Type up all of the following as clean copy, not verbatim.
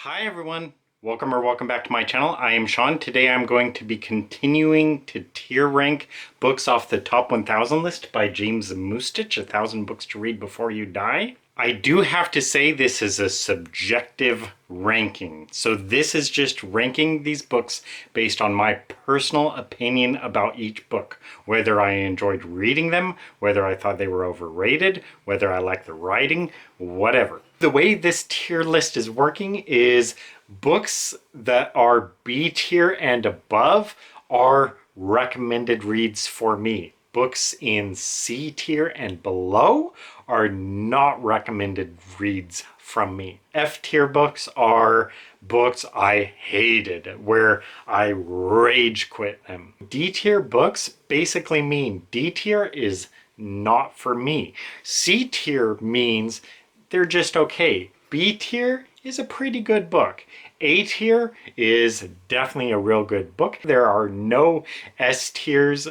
Hi everyone, welcome back to my channel. I am Sean. Today I'm going to be continuing to tier rank books off the top 1000 list by James Mustich, 1000 books to read before you die. I do have to say this is a subjective ranking. So this is just ranking these books based on my personal opinion about each book. Whether I enjoyed reading them, whether I thought they were overrated, whether I liked the writing, whatever. The way this tier list is working is books that are B tier and above are recommended reads for me. Books in C tier and below are not recommended reads from me. F tier books are books I hated, where I rage quit them. D tier books basically mean D tier is not for me. C tier means they're just okay. B tier is a pretty good book. A tier is definitely a real good book. There are no S tiers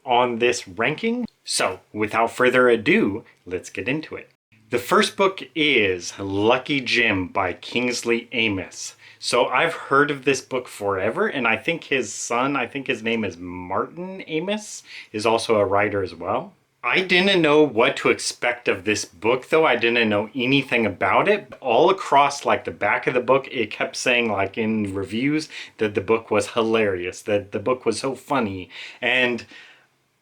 on this ranking. So without further ado, let's get into it. The first book is Lucky Jim by Kingsley Amis. So I've heard of this book forever, and I think his son, I think his name is Martin Amis, is also a writer as well. I didn't know what to expect of this book, though. I didn't know anything about it. All across like the back of the book, it kept saying like in reviews that the book was hilarious, that the book was so funny. And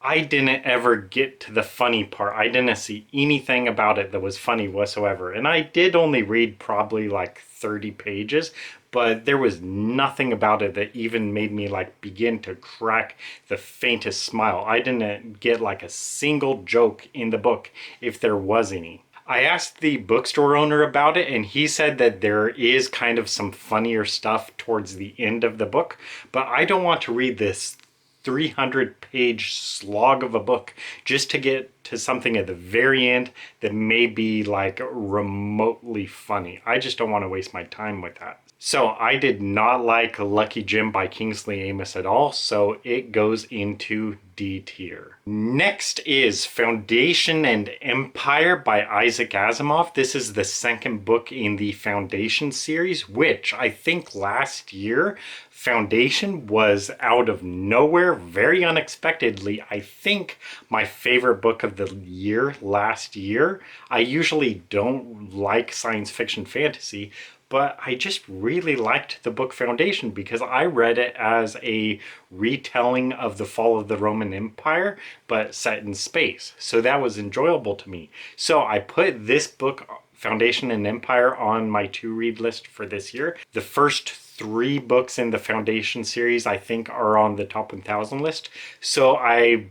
I didn't ever get to the funny part. I didn't see anything about it that was funny whatsoever. And I did only read probably like 30 pages, but there was nothing about it that even made me like begin to crack the faintest smile. I didn't get like a single joke in the book, if there was any. I asked the bookstore owner about it, and he said that there is kind of some funnier stuff towards the end of the book, but I don't want to read this 300-page slog of a book just to get to something at the very end that may be like remotely funny. I just don't want to waste my time with that. So I did not like Lucky Jim by Kingsley Amis at all, so it goes into D tier. Next is Foundation and Empire by Isaac Asimov. This is the second book in the Foundation series, which I think last year Foundation was out of nowhere, very unexpectedly, I think my favorite book of the year last year. I usually don't like science fiction fantasy, but I just really liked the book Foundation because I read it as a retelling of the fall of the Roman Empire, but set in space. So that was enjoyable to me. So I put this book, Foundation and Empire, on my to-read list for this year. The first 3 books in the Foundation series I think are on the top 1000 list. So I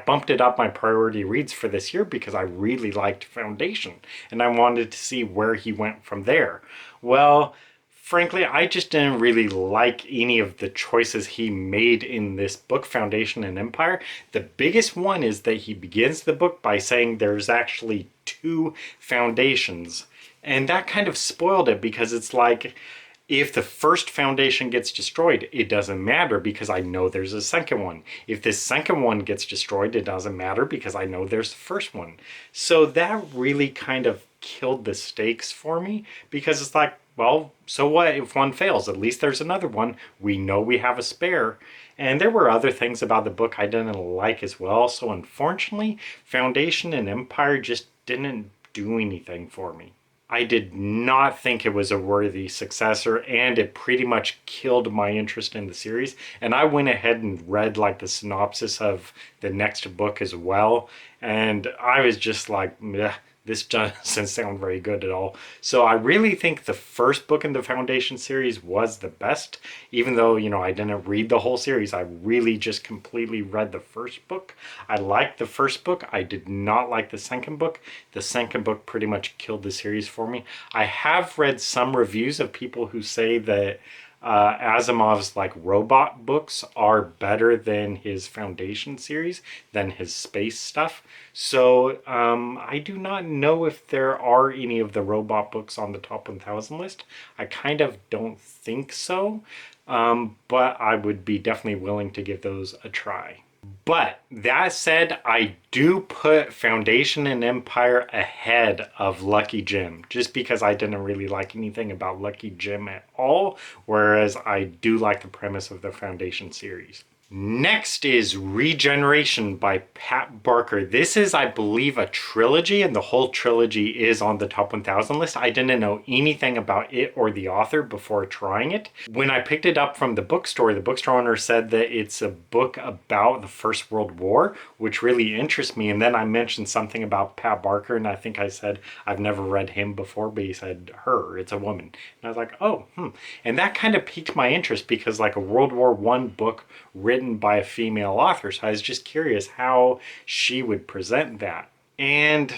bumped it up my priority reads for this year because I really liked Foundation and I wanted to see where he went from there. Well, frankly, I just didn't really like any of the choices he made in this book, Foundation and Empire. The biggest one is that he begins the book by saying there's actually 2 foundations. And that kind of spoiled it because it's like, if the first foundation gets destroyed, it doesn't matter because I know there's a second one. If this second one gets destroyed, it doesn't matter because I know there's the first one. So that really kind of killed the stakes for me because it's like, well, so what if one fails? At least there's another one. We know we have a spare. And there were other things about the book I didn't like as well. So unfortunately, Foundation and Empire just didn't do anything for me. I did not think it was a worthy successor, and it pretty much killed my interest in the series. And I went ahead and read like the synopsis of the next book as well, and I was just like, meh, this doesn't sound very good at all. So I really think the first book in the Foundation series was the best, even though, you know, I didn't read the whole series. I really just completely read the first book. I liked the first book. I did not like the second book. The second book pretty much killed the series for me. I have read some reviews of people who say that Asimov's like robot books are better than his Foundation series, than his space stuff. So I do not know if there are any of the robot books on the top 1000 list. I kind of don't think so, but I would be definitely willing to give those a try. But that said, I do put Foundation and Empire ahead of Lucky Jim, just because I didn't really like anything about Lucky Jim at all, whereas I do like the premise of the Foundation series. Next is Regeneration by Pat Barker. This is, I believe, a trilogy, and the whole trilogy is on the top 1000 list. I didn't know anything about it or the author before trying it. When I picked it up from the bookstore owner said that it's a book about the First World War, which really interests me. And then I mentioned something about Pat Barker, and I think I said I've never read him before, but he said her, it's a woman. And I was like, oh, And that kind of piqued my interest because like a World War I book written by a female author, so I was just curious how she would present that. And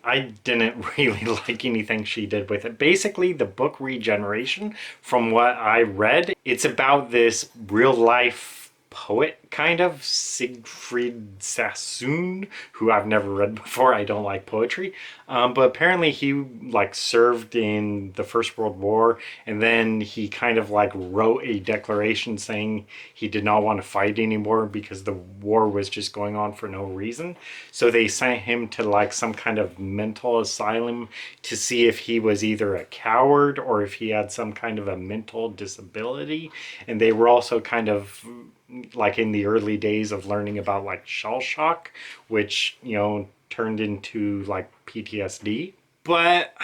I didn't really like anything she did with it. Basically, the book Regeneration, from what I read, it's about this real life poet, kind of, Siegfried Sassoon, who I've never read before. I don't like poetry. But apparently he like served in the First World War, and then he kind of like wrote a declaration saying he did not want to fight anymore because the war was just going on for no reason. So they sent him to like some kind of mental asylum to see if he was either a coward or if he had some kind of a mental disability. And they were also kind of like in the early days of learning about like shell shock, which, you know, turned into like PTSD. But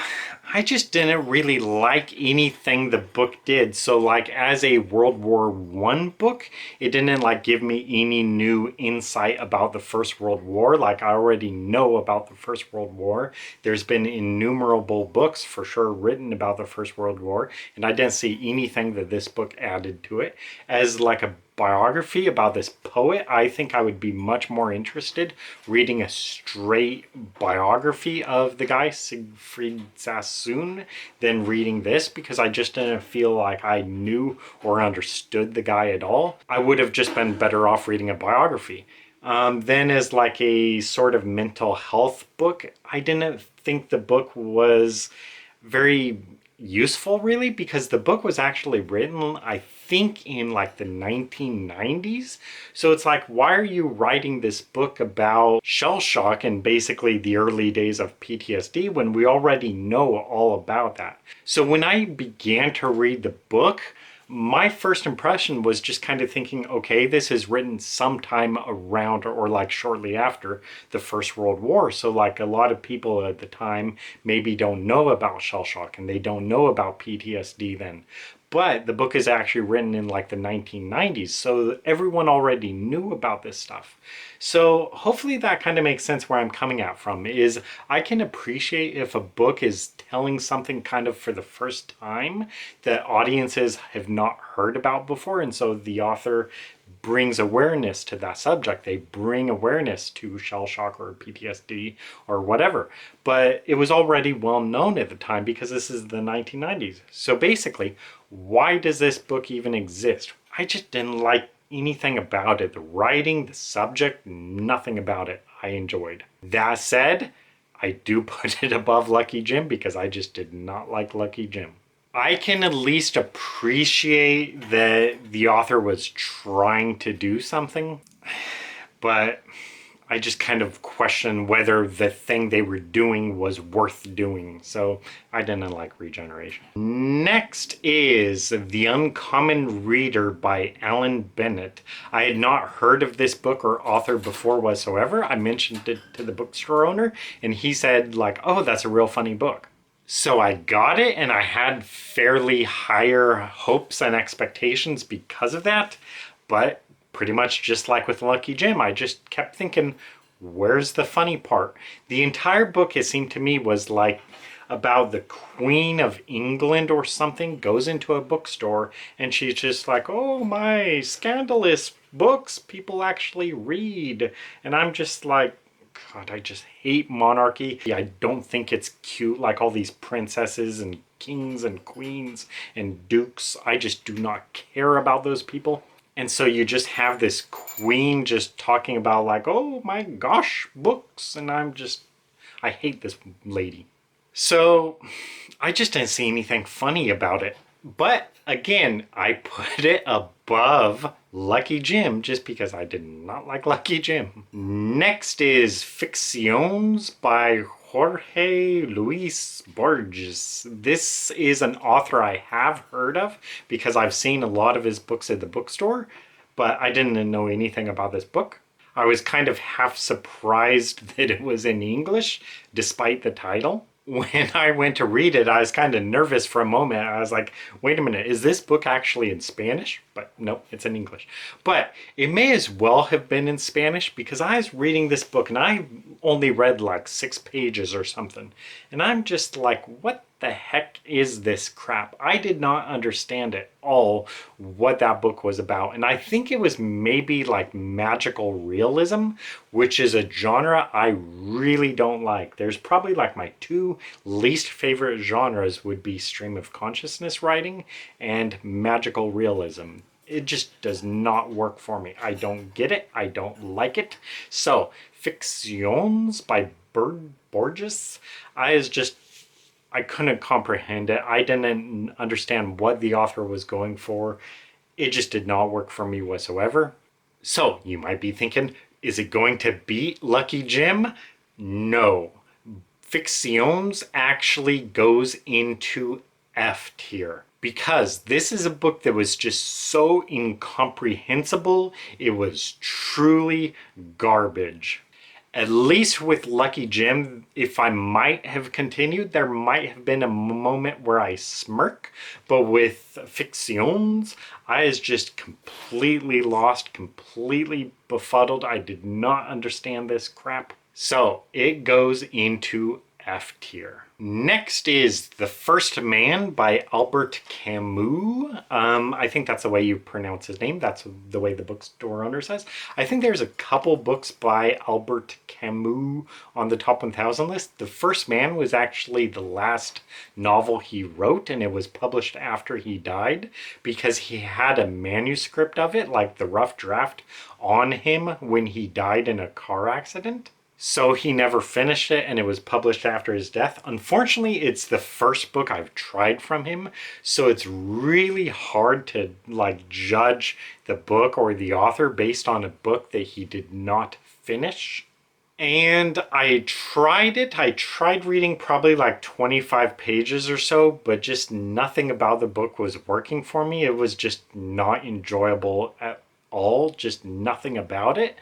I just didn't really like anything the book did. So like as a World War I book, it didn't like give me any new insight about the First World War. Like I already know about the First World War. There's been innumerable books for sure written about the First World War, and I didn't see anything that this book added to it. As like a biography about this poet, I think I would be much more interested reading a straight biography of the guy Siegfried Sassoon than reading this, because I just didn't feel like I knew or understood the guy at all. I would have just been better off reading a biography. Then as like a sort of mental health book, I didn't think the book was very useful really, because the book was actually written, I think, in like the 1990s. So it's like, why are you writing this book about shell shock and basically the early days of PTSD when we already know all about that? So when I began to read the book, my first impression was just kind of thinking, okay, this is written sometime around or like shortly after the First World War. So like a lot of people at the time maybe don't know about shell shock and they don't know about PTSD then. But the book is actually written in like the 1990s, so everyone already knew about this stuff. So hopefully that kind of makes sense where I'm coming at from, is I can appreciate if a book is telling something kind of for the first time that audiences have not heard about before, and so the author brings awareness to that subject. They bring awareness to shell shock or PTSD or whatever. But it was already well known at the time because this is the 1990s. So basically, why does this book even exist? I just didn't like anything about it. The writing, the subject, nothing about it I enjoyed. That said, I do put it above Lucky Jim because I just did not like Lucky Jim. I can at least appreciate that the author was trying to do something, but I just kind of question whether the thing they were doing was worth doing. So I didn't like Regeneration. Next is The Uncommon Reader by Alan Bennett. I had not heard of this book or author before whatsoever. I mentioned it to the bookstore owner and he said like, oh, that's a real funny book. So I got it and I had fairly higher hopes and expectations because of that. But pretty much just like with Lucky Jim, I just kept thinking, where's the funny part? The entire book, it seemed to me, was like about the Queen of England or something goes into a bookstore and she's just like, oh, my scandalous books people actually read. And I'm just like, God, I just hate monarchy. I don't think it's cute, like all these princesses and kings and queens and dukes. I just do not care about those people. And so you just have this queen just talking about like, oh my gosh, books. And I hate this lady. So I just didn't see anything funny about it. But again, I put it above Lucky Jim, just because I did not like Lucky Jim. Next is Ficciones by Jorge Luis Borges. This is an author I have heard of because I've seen a lot of his books at the bookstore, but I didn't know anything about this book. I was kind of half surprised that it was in English, despite the title. When I went to read it, I was kind of nervous for a moment. I was like, wait a minute, is this book actually in Spanish? But no, it's in English. But it may as well have been in Spanish because I was reading this book and I only read like 6 pages or something. And I'm just like, what the heck is this crap? I did not understand at all what that book was about. And I think it was maybe like magical realism, which is a genre I really don't like. There's probably like my 2 least favorite genres would be stream of consciousness writing and magical realism. It just does not work for me. I don't get it. I don't like it. So, Ficciones by Borges, I couldn't comprehend it. I didn't understand what the author was going for. It just did not work for me whatsoever. So, you might be thinking, is it going to beat Lucky Jim? No. Ficciones actually goes into F tier because this is a book that was just so incomprehensible. It was truly garbage. At least with Lucky Jim, if I might have continued, there might have been a moment where I smirk. But with Ficciones, I was just completely lost, completely befuddled. I did not understand this crap. So it goes into F tier. Next is The First Man by Albert Camus. I think that's the way you pronounce his name. That's the way the bookstore owner says. I think there's a couple books by Albert Camus on the top 1000 list. The First Man was actually the last novel he wrote, and it was published after he died because he had a manuscript of it, like the rough draft, on him when he died in a car accident. So he never finished it, and it was published after his death. Unfortunately, it's the first book I've tried from him, so it's really hard to like judge the book or the author based on a book that he did not finish. And I tried it. I tried reading probably like 25 pages or so, but just nothing about the book was working for me. It was just not enjoyable at all, just nothing about it.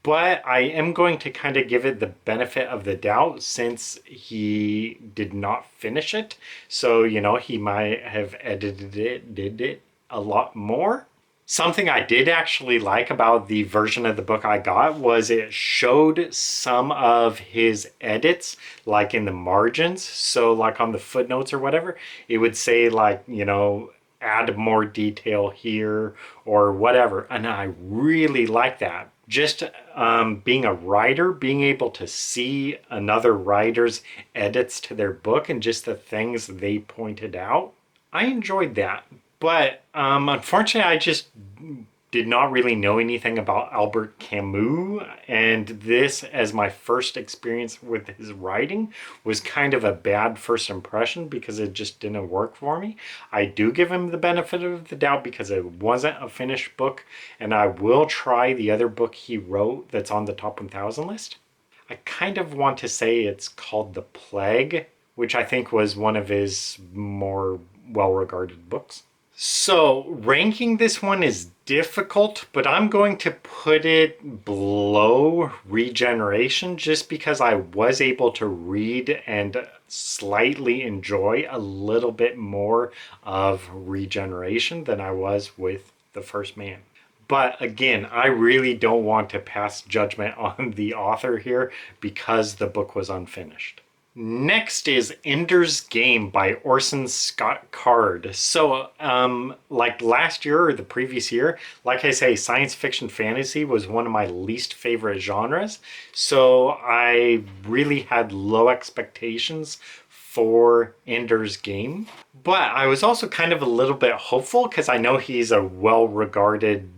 But I am going to kind of give it the benefit of the doubt since he did not finish it. So, you know, he might have edited it, did it a lot more. Something I did actually like about the version of the book I got was it showed some of his edits, like in the margins. So like on the footnotes or whatever, it would say like, you know, add more detail here or whatever. And I really like that. Just being a writer, being able to see another writer's edits to their book and just the things they pointed out, I enjoyed that. But unfortunately, I just did not really know anything about Albert Camus, and this, as my first experience with his writing, was kind of a bad first impression because it just didn't work for me. I do give him the benefit of the doubt because it wasn't a finished book, and I will try the other book he wrote that's on the top 1000 list. I kind of want to say it's called The Plague, which I think was one of his more well-regarded books. So, ranking this one is difficult, but I'm going to put it below Regeneration just because I was able to read and slightly enjoy a little bit more of Regeneration than I was with The First Man. But again, I really don't want to pass judgment on the author here because the book was unfinished. Next is Ender's Game by Orson Scott Card. So, like last year or the previous year, like I say, science fiction fantasy was one of my least favorite genres. So I really had low expectations for Ender's Game. But I was also kind of a little bit hopeful because I know he's a well-regarded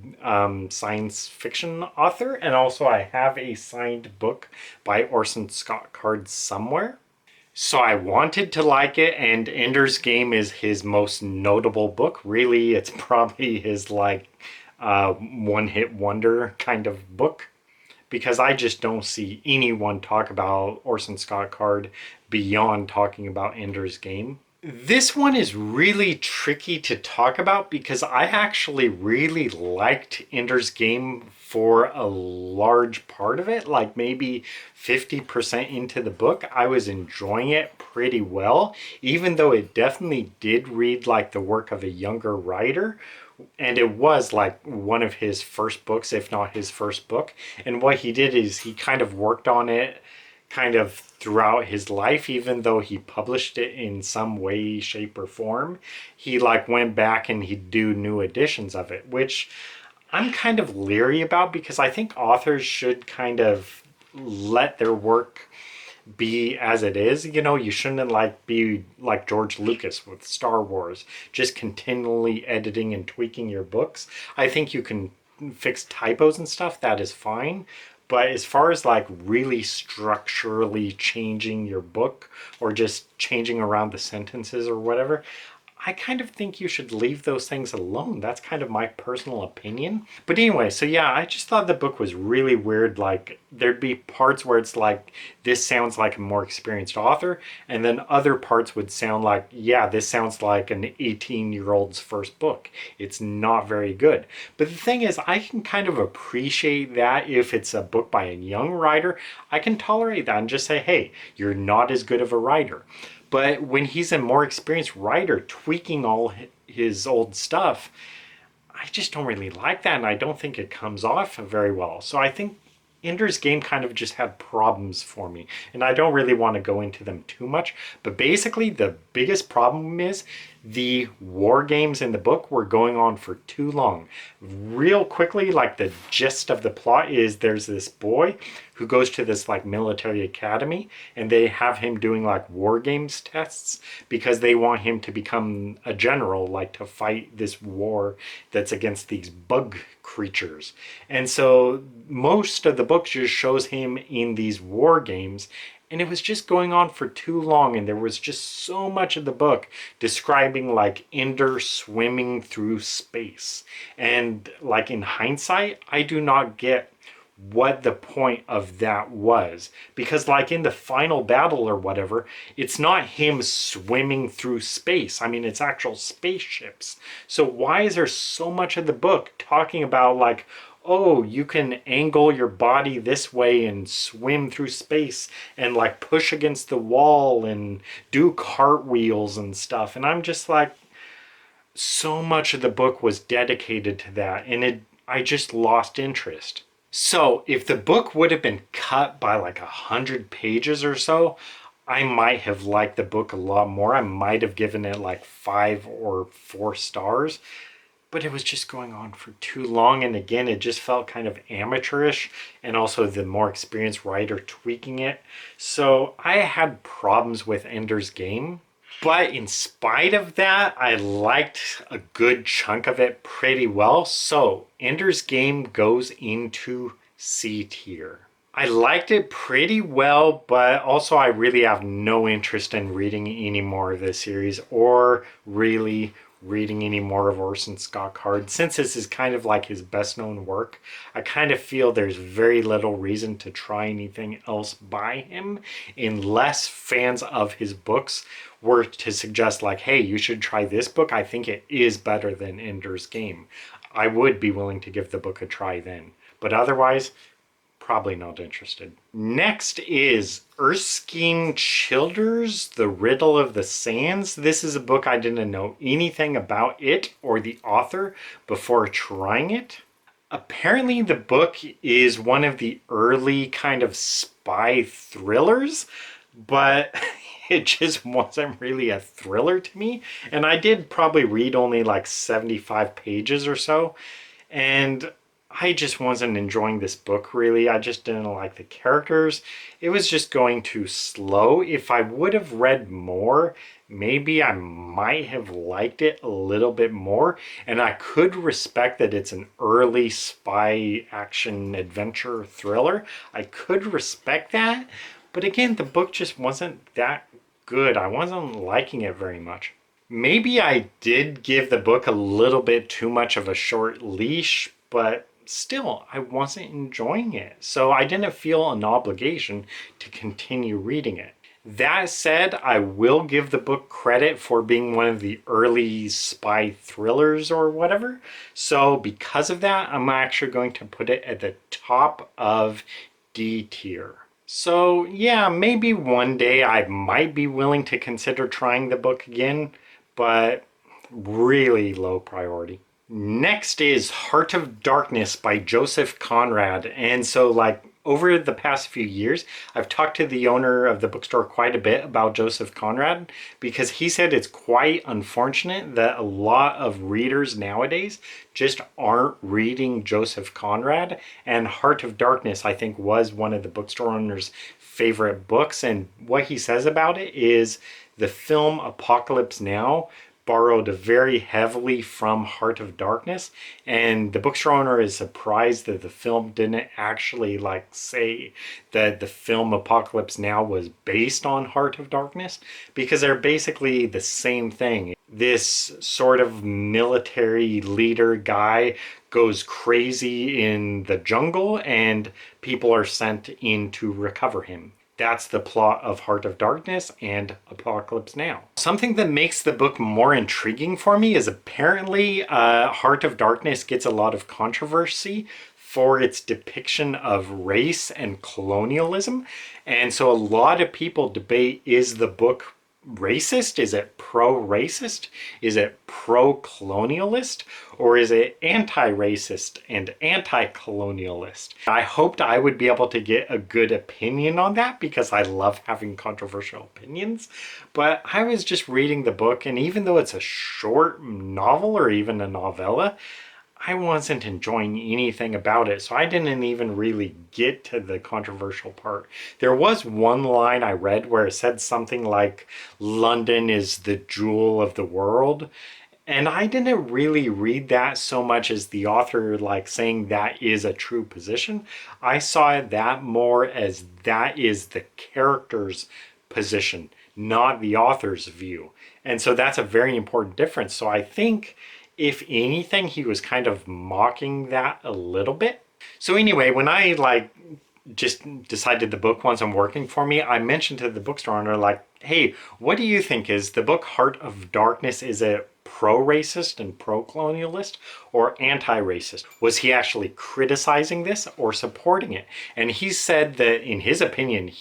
science fiction author. And also I have a signed book by Orson Scott Card somewhere. So I wanted to like it, and Ender's Game is his most notable book. Really, it's probably his like one-hit wonder kind of book, because I just don't see anyone talk about Orson Scott Card beyond talking about Ender's Game. This one is really tricky to talk about because I actually really liked Ender's Game for a large part of it, like maybe 50% into the book. I was enjoying it pretty well, even though it definitely did read like the work of a younger writer. And it was like one of his first books, if not his first book. And what he did is he kind of worked on it kind of throughout his life, even though he published it in some way, shape, or form. He like went back and he'd do new editions of it, which I'm kind of leery about because I think authors should kind of let their work be as it is. You know, you shouldn't like be like George Lucas with Star Wars, just continually editing and tweaking your books. I think you can fix typos and stuff, that is fine. But as far as like really structurally changing your book or just changing around the sentences or whatever, I kind of think you should leave those things alone. That's kind of my personal opinion. But anyway, so yeah, I just thought the book was really weird. Like there'd be parts where it's like, this sounds like a more experienced author. And then other parts would sound like, yeah, this sounds like an 18-year-old's first book. It's not very good. But the thing is, I can kind of appreciate that if it's a book by a young writer. I can tolerate that and just say, hey, you're not as good of a writer. But when he's a more experienced writer tweaking all his old stuff, I just don't really like that, and I don't think it comes off very well. So I think Ender's Game kind of just had problems for me, and I don't really want to go into them too much. But basically, the biggest problem is the war games in the book were going on for too long. Real quickly, like the gist of the plot is there's this boy who goes to this like military academy, and they have him doing like war games tests because they want him to become a general, like to fight this war that's against these bug creatures. And so most of the book just shows him in these war games, and it was just going on for too long, and there was just so much of the book describing like Ender swimming through space. And like in hindsight, I do not get what the point of that was, because like in the final battle or whatever, it's not him swimming through space. I mean, it's actual spaceships. So why is there so much of the book talking about like, oh, you can angle your body this way and swim through space and like push against the wall and do cartwheels and stuff? And I'm just like, so much of the book was dedicated to that, and I just lost interest. So if the book would have been cut by like 100 pages or so, I might have liked the book a lot more. I might have given it like 5 or 4 stars, but it was just going on for too long. And again, it just felt kind of amateurish, and also the more experienced writer tweaking it. So I had problems with Ender's Game. But in spite of that, I liked a good chunk of it pretty well. So Ender's Game goes into C tier. I liked it pretty well, but also I really have no interest in reading any more of this series, or really reading any more of Orson Scott Card. Since this is kind of like his best known work, I kind of feel there's very little reason to try anything else by him, unless fans of his books were to suggest like, hey, you should try this book. I think it is better than Ender's Game. I would be willing to give the book a try then. But otherwise, probably not interested. Next is Erskine Childers, The Riddle of the Sands. This is a book I didn't know anything about it or the author before trying it. Apparently the book is one of the early kind of spy thrillers, but it just wasn't really a thriller to me. And I did probably read only like 75 pages or so, and I just wasn't enjoying this book really. I just didn't like the characters. It was just going too slow. If I would have read more, maybe I might have liked it a little bit more. And I could respect that it's an early spy action adventure thriller. I could respect that. But again, the book just wasn't that good. I wasn't liking it very much. Maybe I did give the book a little bit too much of a short leash, but still, I wasn't enjoying it. So I didn't feel an obligation to continue reading it. That said, I will give the book credit for being one of the early spy thrillers or whatever. So because of that, I'm actually going to put it at the top of D tier. So yeah, maybe one day I might be willing to consider trying the book again, but really low priority. Next is Heart of Darkness by Joseph Conrad. And so, like, over the past few years, I've talked to the owner of the bookstore quite a bit about Joseph Conrad because he said it's quite unfortunate that a lot of readers nowadays just aren't reading Joseph Conrad. And Heart of Darkness, I think, was one of the bookstore owner's favorite books. And what he says about it is the film Apocalypse Now borrowed very heavily from Heart of Darkness, and the bookstore owner is surprised that the film didn't actually like say that the film Apocalypse Now was based on Heart of Darkness, because they're basically the same thing. This sort of military leader guy goes crazy in the jungle and people are sent in to recover him. That's the plot of Heart of Darkness and Apocalypse Now. Something that makes the book more intriguing for me is apparently Heart of Darkness gets a lot of controversy for its depiction of race and colonialism. And so a lot of people debate, is the book racist? Is it pro-racist? Is it pro-colonialist? Or is it anti-racist and anti-colonialist? I hoped I would be able to get a good opinion on that because I love having controversial opinions. But I was just reading the book, and even though it's a short novel or even a novella, I wasn't enjoying anything about it, so I didn't even really get to the controversial part. There was one line I read where it said something like, London is the jewel of the world. And I didn't really read that so much as the author like saying that is a true position. I saw that more as that is the character's position, not the author's view. And so that's a very important difference. So I think if anything, he was kind of mocking that a little bit. So anyway, when I like just decided the book wasn't working for me, I mentioned to the bookstore owner, like, hey, what do you think? Is the book Heart of Darkness, is it pro-racist and pro-colonialist or anti-racist? Was he actually criticizing this or supporting it? And he said that in his opinion,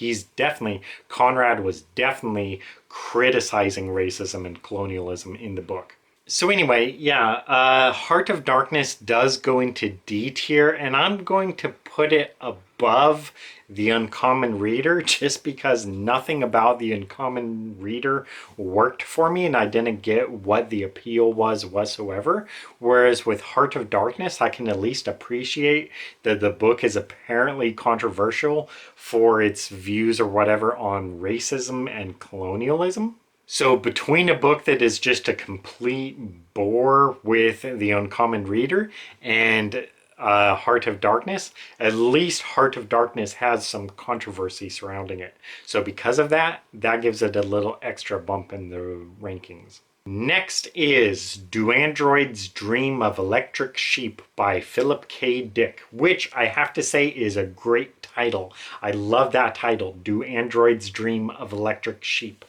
Conrad was definitely criticizing racism and colonialism in the book. So anyway, yeah, Heart of Darkness does go into D tier, and I'm going to put it above The Uncommon Reader just because nothing about The Uncommon Reader worked for me and I didn't get what the appeal was whatsoever. Whereas with Heart of Darkness, I can at least appreciate that the book is apparently controversial for its views or whatever on racism and colonialism. So between a book that is just a complete bore with The Uncommon Reader and Heart of Darkness, at least Heart of Darkness has some controversy surrounding it. So because of that, that gives it a little extra bump in the rankings. Next is Do Androids Dream of Electric Sheep by Philip K. Dick, which I have to say is a great title. I love that title, Do Androids Dream of Electric Sheep.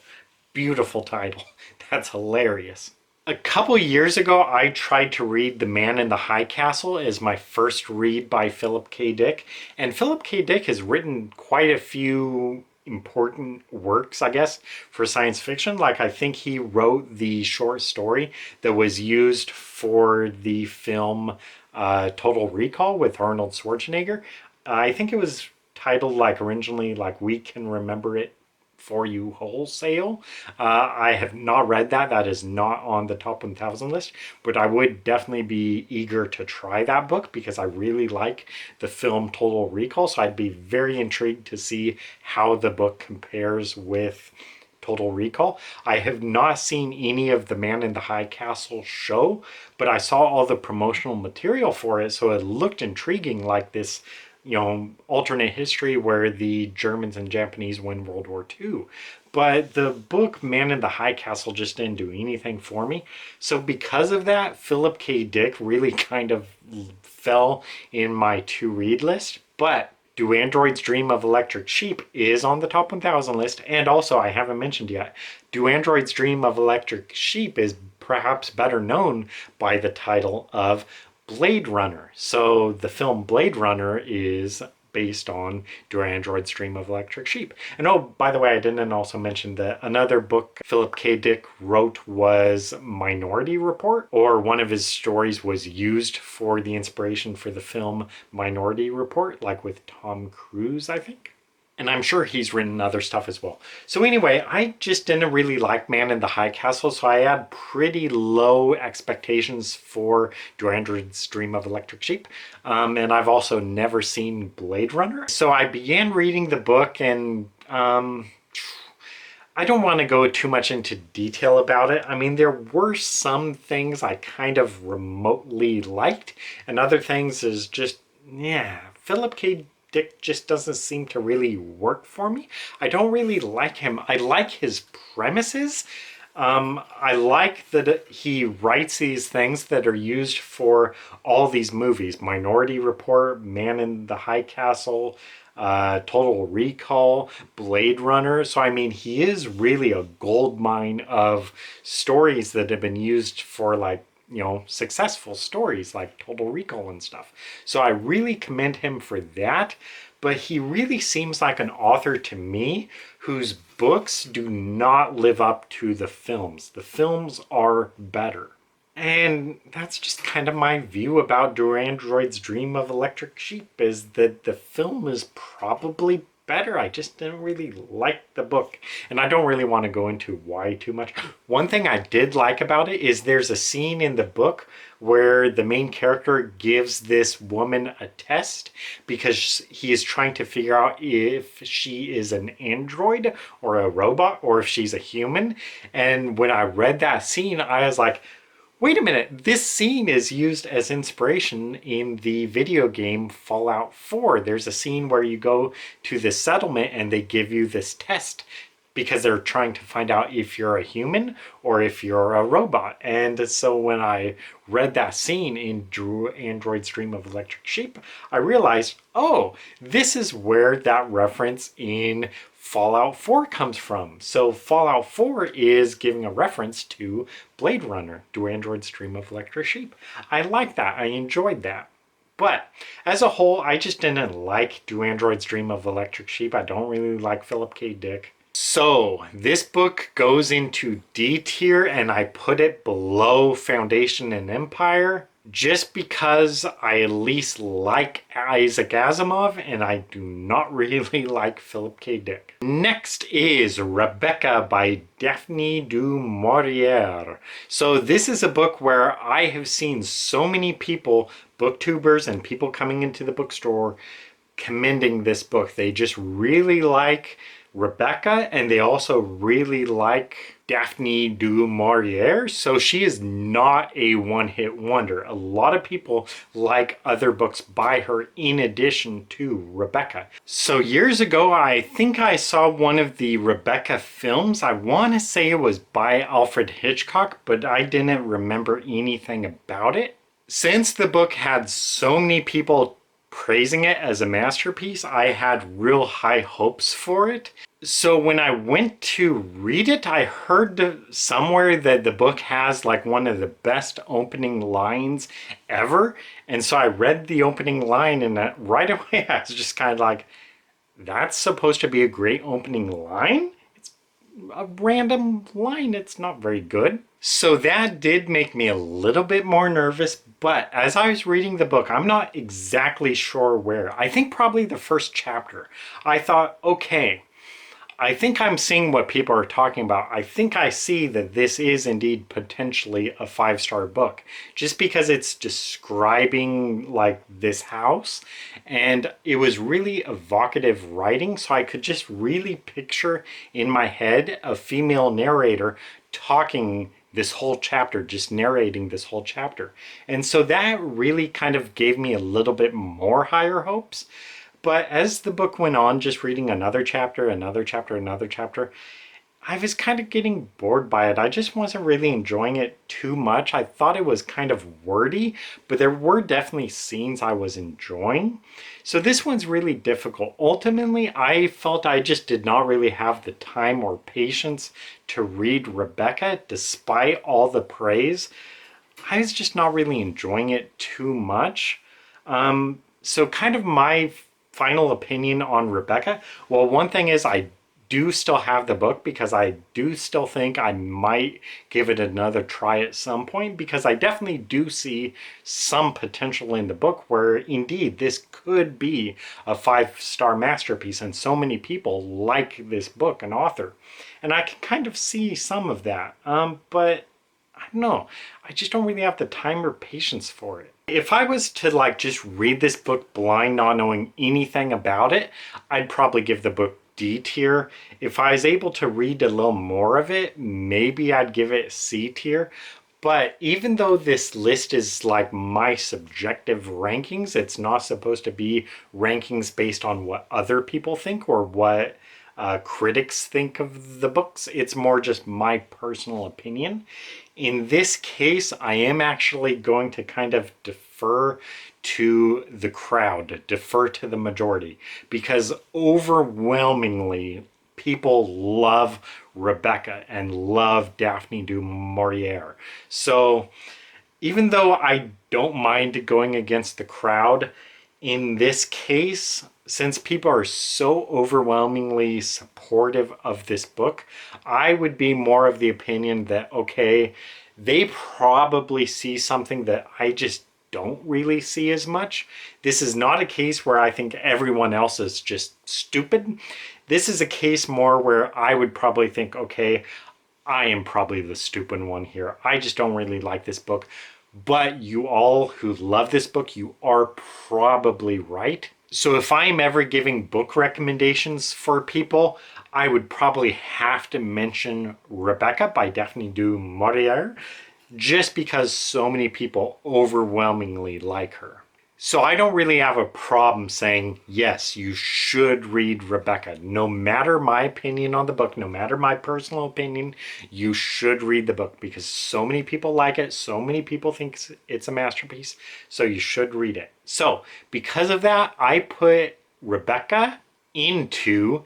Beautiful title. That's hilarious. A couple years ago, I tried to read The Man in the High Castle as my first read by Philip K. Dick. And Philip K. Dick has written quite a few important works, I guess, for science fiction. Like, I think he wrote the short story that was used for the film Total Recall with Arnold Schwarzenegger. I think it was titled, like, originally, like, We Can Remember It For You Wholesale. I have not read that. That is not on the top 1000 list, but I would definitely be eager to try that book because I really like the film Total Recall. So I'd be very intrigued to see how the book compares with Total Recall. I have not seen any of the Man in the High Castle show, but I saw all the promotional material for it, so it looked intriguing, like this alternate history where the Germans and Japanese win World War II. But the book Man in the High Castle just didn't do anything for me. So because of that, Philip K. Dick really kind of fell in my to-read list. But Do Androids Dream of Electric Sheep is on the top 1000 list. And also, I haven't mentioned yet, Do Androids Dream of Electric Sheep is perhaps better known by the title of Blade Runner. So the film Blade Runner is based on Do Androids Dream of Electric Sheep. And oh, by the way, I didn't also mention that another book Philip K. Dick wrote was Minority Report, or one of his stories was used for the inspiration for the film Minority Report, like with Tom Cruise, I think. And I'm sure he's written other stuff as well. So anyway, I just didn't really like Man in the High Castle, so I had pretty low expectations for Do Androids Dream of Electric Sheep. And I've also never seen Blade Runner. So I began reading the book, and I don't want to go too much into detail about it. I mean, there were some things I kind of remotely liked, and other things is just, yeah, Philip K. Dick just doesn't seem to really work for me. I don't really like him. I like his premises. I like that he writes these things that are used for all these movies. Minority Report, Man in the High Castle, Total Recall, Blade Runner. So, I mean, he is really a goldmine of stories that have been used for, like, successful stories like Total Recall and stuff. So I really commend him for that, but he really seems like an author to me whose books do not live up to the films. The films are better. And that's just kind of my view about Do Androids Dream of Electric Sheep, is that the film is probably better. I just didn't really like the book, and I don't really want to go into why too much. One thing I did like about it is there's a scene in the book where the main character gives this woman a test because he is trying to figure out if she is an android or a robot or if she's a human. And when I read that scene, I was like, wait a minute, this scene is used as inspiration in the video game Fallout 4. There's a scene where you go to the settlement and they give you this test because they're trying to find out if you're a human or if you're a robot. And so when I read that scene in Do Androids Dream of Electric Sheep, I realized, oh, this is where that reference in Fallout 4 comes from. So Fallout 4 is giving a reference to Blade Runner, Do Androids Dream of Electric Sheep. I like that. I enjoyed that. But as a whole, I just didn't like Do Androids Dream of Electric Sheep. I don't really like Philip K. Dick. So this book goes into D tier, and I put it below Foundation and Empire just because I at least like Isaac Asimov and I do not really like Philip K. Dick. Next is Rebecca by Daphne du Maurier. So this is a book where I have seen so many people, booktubers and people coming into the bookstore, commending this book. They just really like Rebecca, and they also really like Daphne du Maurier. So she is not a one-hit wonder. A lot of people like other books by her in addition to Rebecca. So years ago, I think I saw one of the Rebecca films. I want to say it was by Alfred Hitchcock, but I didn't remember anything about it. Since the book had so many people praising it as a masterpiece, I had real high hopes for it. So when I went to read it, I heard somewhere that the book has like one of the best opening lines ever. And so I read the opening line, and right away I was just kind of like, that's supposed to be a great opening line? It's a random line. It's not very good. So that did make me a little bit more nervous, but as I was reading the book, I'm not exactly sure where. I think probably the first chapter. I thought, okay, I think I'm seeing what people are talking about. I think I see that this is indeed potentially a 5-star book, just because it's describing like this house, and it was really evocative writing, so I could just really picture in my head a female narrator talking this whole chapter, just narrating this whole chapter. And so that really kind of gave me a little bit more higher hopes. But as the book went on, just reading another chapter, another chapter, another chapter, I was kind of getting bored by it. I just wasn't really enjoying it too much. I thought it was kind of wordy, but there were definitely scenes I was enjoying. So this one's really difficult. Ultimately, I felt I just did not really have the time or patience to read Rebecca, despite all the praise. I was just not really enjoying it too much. So kind of my final opinion on Rebecca. Well, one thing is I do still have the book because I do still think I might give it another try at some point, because I definitely do see some potential in the book where indeed this could be a 5-star masterpiece and so many people like this book and author. And I can kind of see some of that. But I don't know. I just don't really have the time or patience for it. If I was to like just read this book blind, not knowing anything about it, I'd probably give the book D tier. If I was able to read a little more of it, maybe I'd give it C tier. But even though this list is like my subjective rankings, it's not supposed to be rankings based on what other people think or what critics think of the books. It's more just my personal opinion. In this case, I am actually going to kind of defer to the crowd, defer to the majority, because overwhelmingly people love Rebecca and love Daphne du Maurier. So even though I don't mind going against the crowd, in this case, since people are so overwhelmingly supportive of this book, I would be more of the opinion that, okay, they probably see something that I just don't really see as much. This is not a case where I think everyone else is just stupid. This is a case more where I would probably think, okay, I am probably the stupid one here. I just don't really like this book. But you all who love this book, you are probably right. So if I'm ever giving book recommendations for people, I would probably have to mention Rebecca by Daphne du Maurier, just because so many people overwhelmingly like her. So I don't really have a problem saying, yes, you should read Rebecca. No matter my opinion on the book, no matter my personal opinion, you should read the book because so many people like it. So many people think it's a masterpiece. So you should read it. So because of that, I put Rebecca into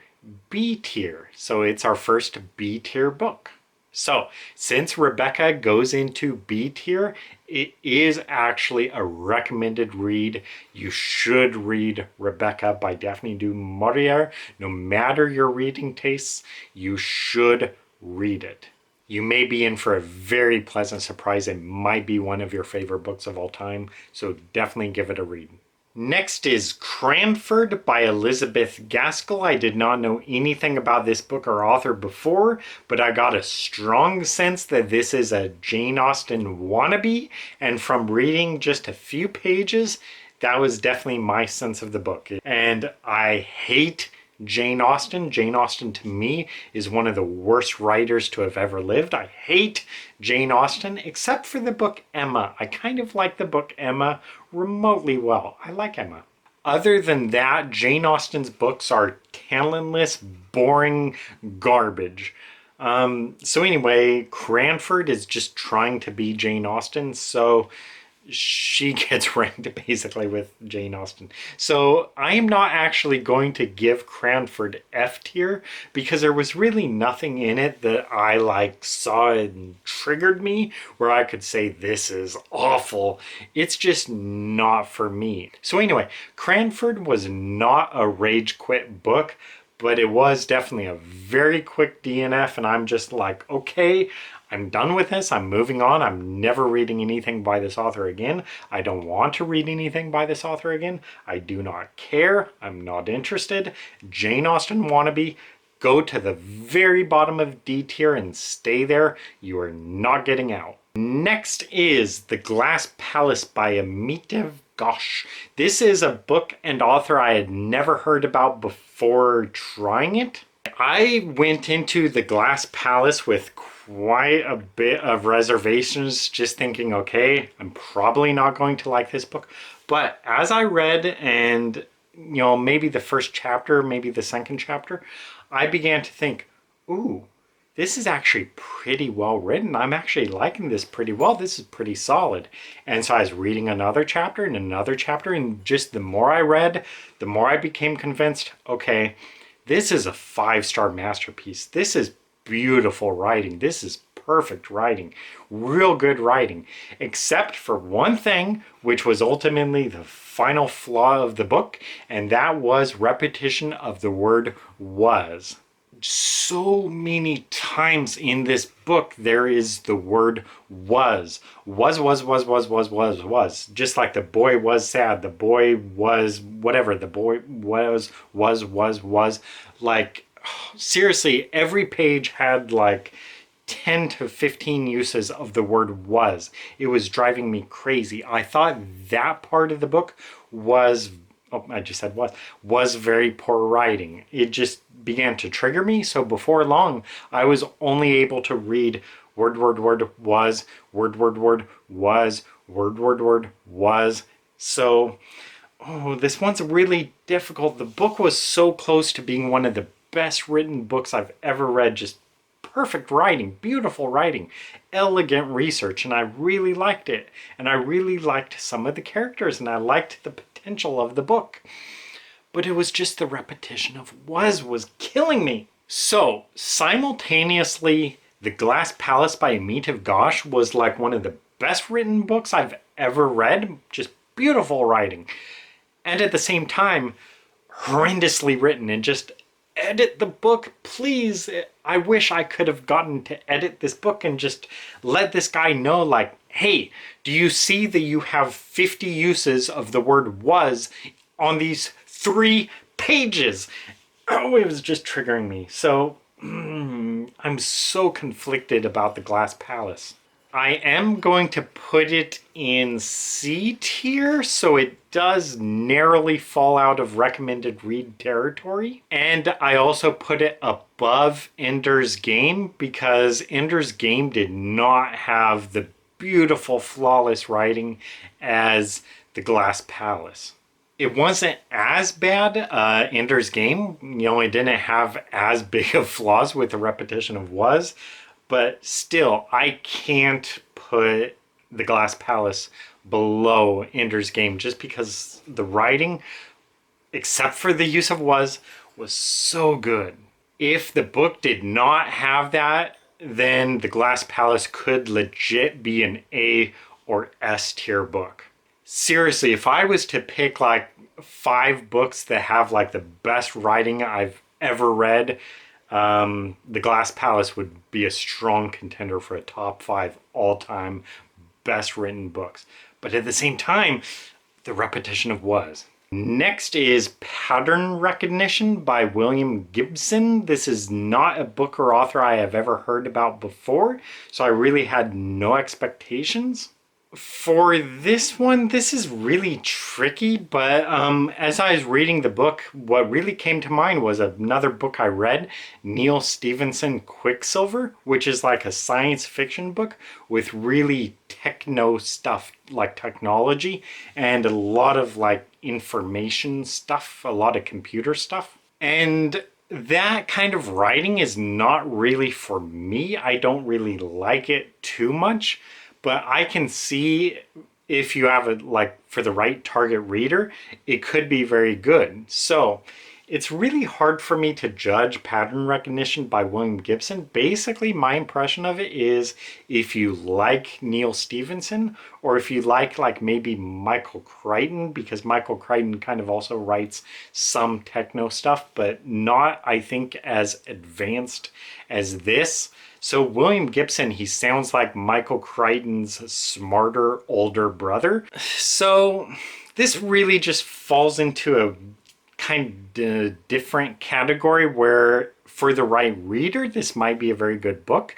B tier. So it's our first B tier book. So since Rebecca goes into B tier, it is actually a recommended read. You should read Rebecca by Daphne du Maurier. No matter your reading tastes, you should read it. You may be in for a very pleasant surprise. It might be one of your favorite books of all time, so definitely give it a read. Next is Cranford by Elizabeth Gaskell. I did not know anything about this book or author before, but I got a strong sense that this is a Jane Austen wannabe, and from reading just a few pages, that was definitely my sense of the book. And I hate Jane Austen. Jane Austen to me is one of the worst writers to have ever lived. I hate Jane Austen, except for the book Emma. I kind of like the book Emma remotely well. I like Emma. Other than that, Jane Austen's books are talentless, boring garbage. So anyway, Cranford is just trying to be Jane Austen, so she gets ranked basically with Jane Austen. So I am not actually going to give Cranford F tier because there was really nothing in it that I saw and triggered me where I could say this is awful. It's just not for me. So anyway, Cranford was not a rage quit book, but it was definitely a very quick DNF, and I'm just like, okay, I'm done with this. I'm moving on. I'm never reading anything by this author again. I don't want to read anything by this author again. I do not care. I'm not interested. Jane Austen wannabe. Go to the very bottom of D tier and stay there. You are not getting out. Next is The Glass Palace by Amitav Ghosh. This is a book and author I had never heard about before trying it. I went into The Glass Palace with quite a bit of reservations, just thinking, okay, I'm probably not going to like this book. But as I read and maybe the first chapter, maybe the second chapter, I began to think, ooh, this is actually pretty well written. I'm actually liking this pretty well. This is pretty solid. And so I was reading another chapter and another chapter, and just the more I read, the more I became convinced, okay, this is a 5-star masterpiece. This is beautiful writing. This is perfect writing. Real good writing. Except for one thing, which was ultimately the final flaw of the book, and that was repetition of the word was. So many times in this book there is the word was. Was. Just like the boy was sad, the boy was whatever, the boy was. Like, seriously, every page had like 10 to 15 uses of the word was. It was driving me crazy. I thought that part of the book was, oh, I just said was very poor writing. It just began to trigger me. So before long, I was only able to read word, was, word, was, word, was. So, oh, this one's really difficult. The book was so close to being one of the best written books I've ever read. Just perfect writing, beautiful writing, elegant research, and I really liked it. And I really liked some of the characters, and I liked the potential of the book. But it was just the repetition of was killing me. So, simultaneously, The Glass Palace by Amitav Ghosh was like one of the best written books I've ever read. Just beautiful writing. And at the same time, horrendously written, and just edit the book, please. I wish I could have gotten to edit this book and just let this guy know, like, hey, do you see that you have 50 uses of the word was on these 3 pages? Oh, it was just triggering me. So I'm so conflicted about The Glass Palace. I am going to put it in C tier, so it does narrowly fall out of recommended read territory. And I also put it above Ender's Game because Ender's Game did not have the beautiful, flawless writing as The Glass Palace. It wasn't as bad, Ender's Game. It didn't have as big of flaws with the repetition of was. But still, I can't put The Glass Palace below Ender's Game just because the writing, except for the use of was so good. If the book did not have that, then The Glass Palace could legit be an A or S tier book. Seriously, if I was to pick like 5 books that have like the best writing I've ever read, The Glass Palace would be a strong contender for a top 5 all-time best written books. But at the same time, the repetition of was. Next is Pattern Recognition by William Gibson. This is not a book or author I have ever heard about before, so I really had no expectations. For this one, this is really tricky, but as I was reading the book, what really came to mind was another book I read, Neal Stephenson Quicksilver, which is like a science fiction book with really techno stuff, like technology, and a lot of like information stuff, a lot of computer stuff. And that kind of writing is not really for me. I don't really like it too much. But I can see if you have it like for the right target reader, it could be very good. So it's really hard for me to judge Pattern Recognition by William Gibson. Basically, my impression of it is if you like Neal Stephenson, or if you like maybe Michael Crichton, because Michael Crichton kind of also writes some techno stuff, but not, I think, as advanced as this. So William Gibson, he sounds like Michael Crichton's smarter older brother. So this really just falls into a kind of different category where for the right reader, this might be a very good book.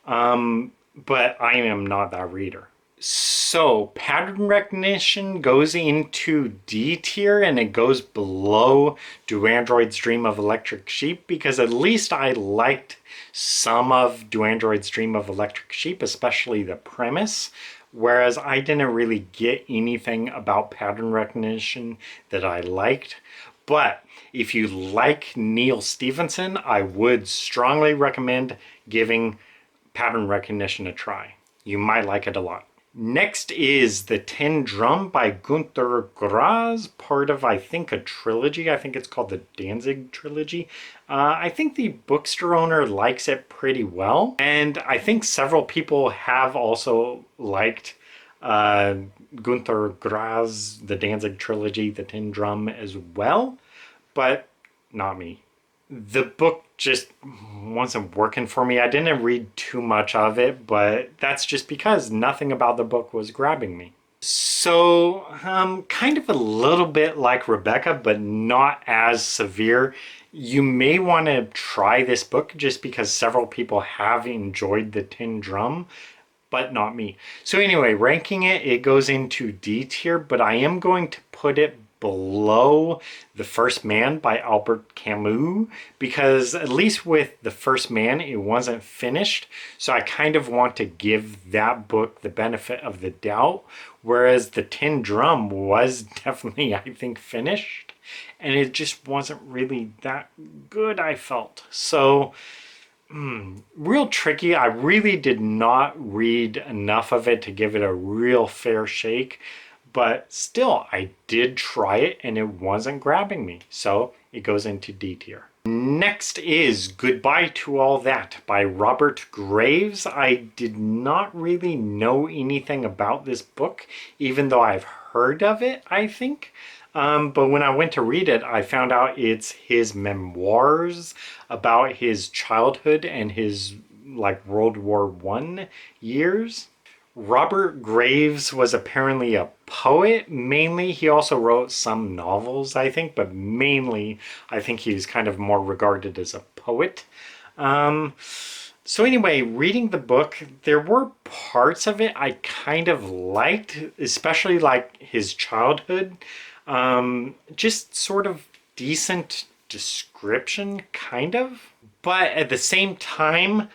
But I am not that reader. So Pattern Recognition goes into D tier and it goes below Do Androids Dream of Electric Sheep because at least I liked some of Do Androids Dream of Electric Sheep, especially the premise. whereas I didn't really get anything about pattern recognition that I liked. But if you like Neil Stephenson, I would strongly recommend giving pattern recognition a try. You might like it a lot. Next is The Tin Drum by Gunter Grass, part of, I think, a trilogy. I think it's called the Danzig trilogy. I think the bookstore owner likes it pretty well. And I think several people have also liked Gunter Grass, the Danzig trilogy, The Tin Drum as well, but not me. The book just wasn't working for me. I didn't read too much of it, but that's just because nothing about the book was grabbing me. So, kind of a little bit like Rebecca, but not as severe. You may want to try this book just because several people have enjoyed The Tin Drum, but not me. So anyway, ranking it, it goes into D tier, but I am going to put it below The First Man by Albert Camus, because at least with The First Man, it wasn't finished. So I kind of want to give that book the benefit of the doubt, whereas The Tin Drum was definitely, I think, finished, and it just wasn't really that good, I felt. So real tricky. I really did not read enough of it to give it a real fair shake, but still, I did try it and it wasn't grabbing me. So it goes into D tier. Next is Goodbye to All That by Robert Graves. I did not really know anything about this book, even though I've heard of it, I think. But when I went to read it, I found out it's his memoirs about his childhood and his like World War I years. Robert Graves was apparently a poet, mainly. He also wrote some novels, I think, but mainly I think he was kind of more regarded as a poet. So anyway, reading the book, there were parts of it I kind of liked, especially like his childhood. Just sort of decent description, kind of. But at the same time,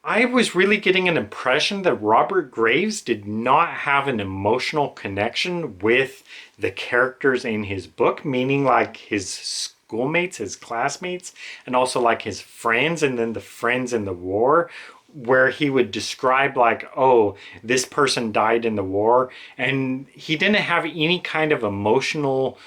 I was really getting an impression that Robert Graves did not have an emotional connection with the characters in his book, meaning like his schoolmates, his classmates, and also like his friends, and then the friends in the war, where he would describe like, oh, this person died in the war, and he didn't have any kind of emotional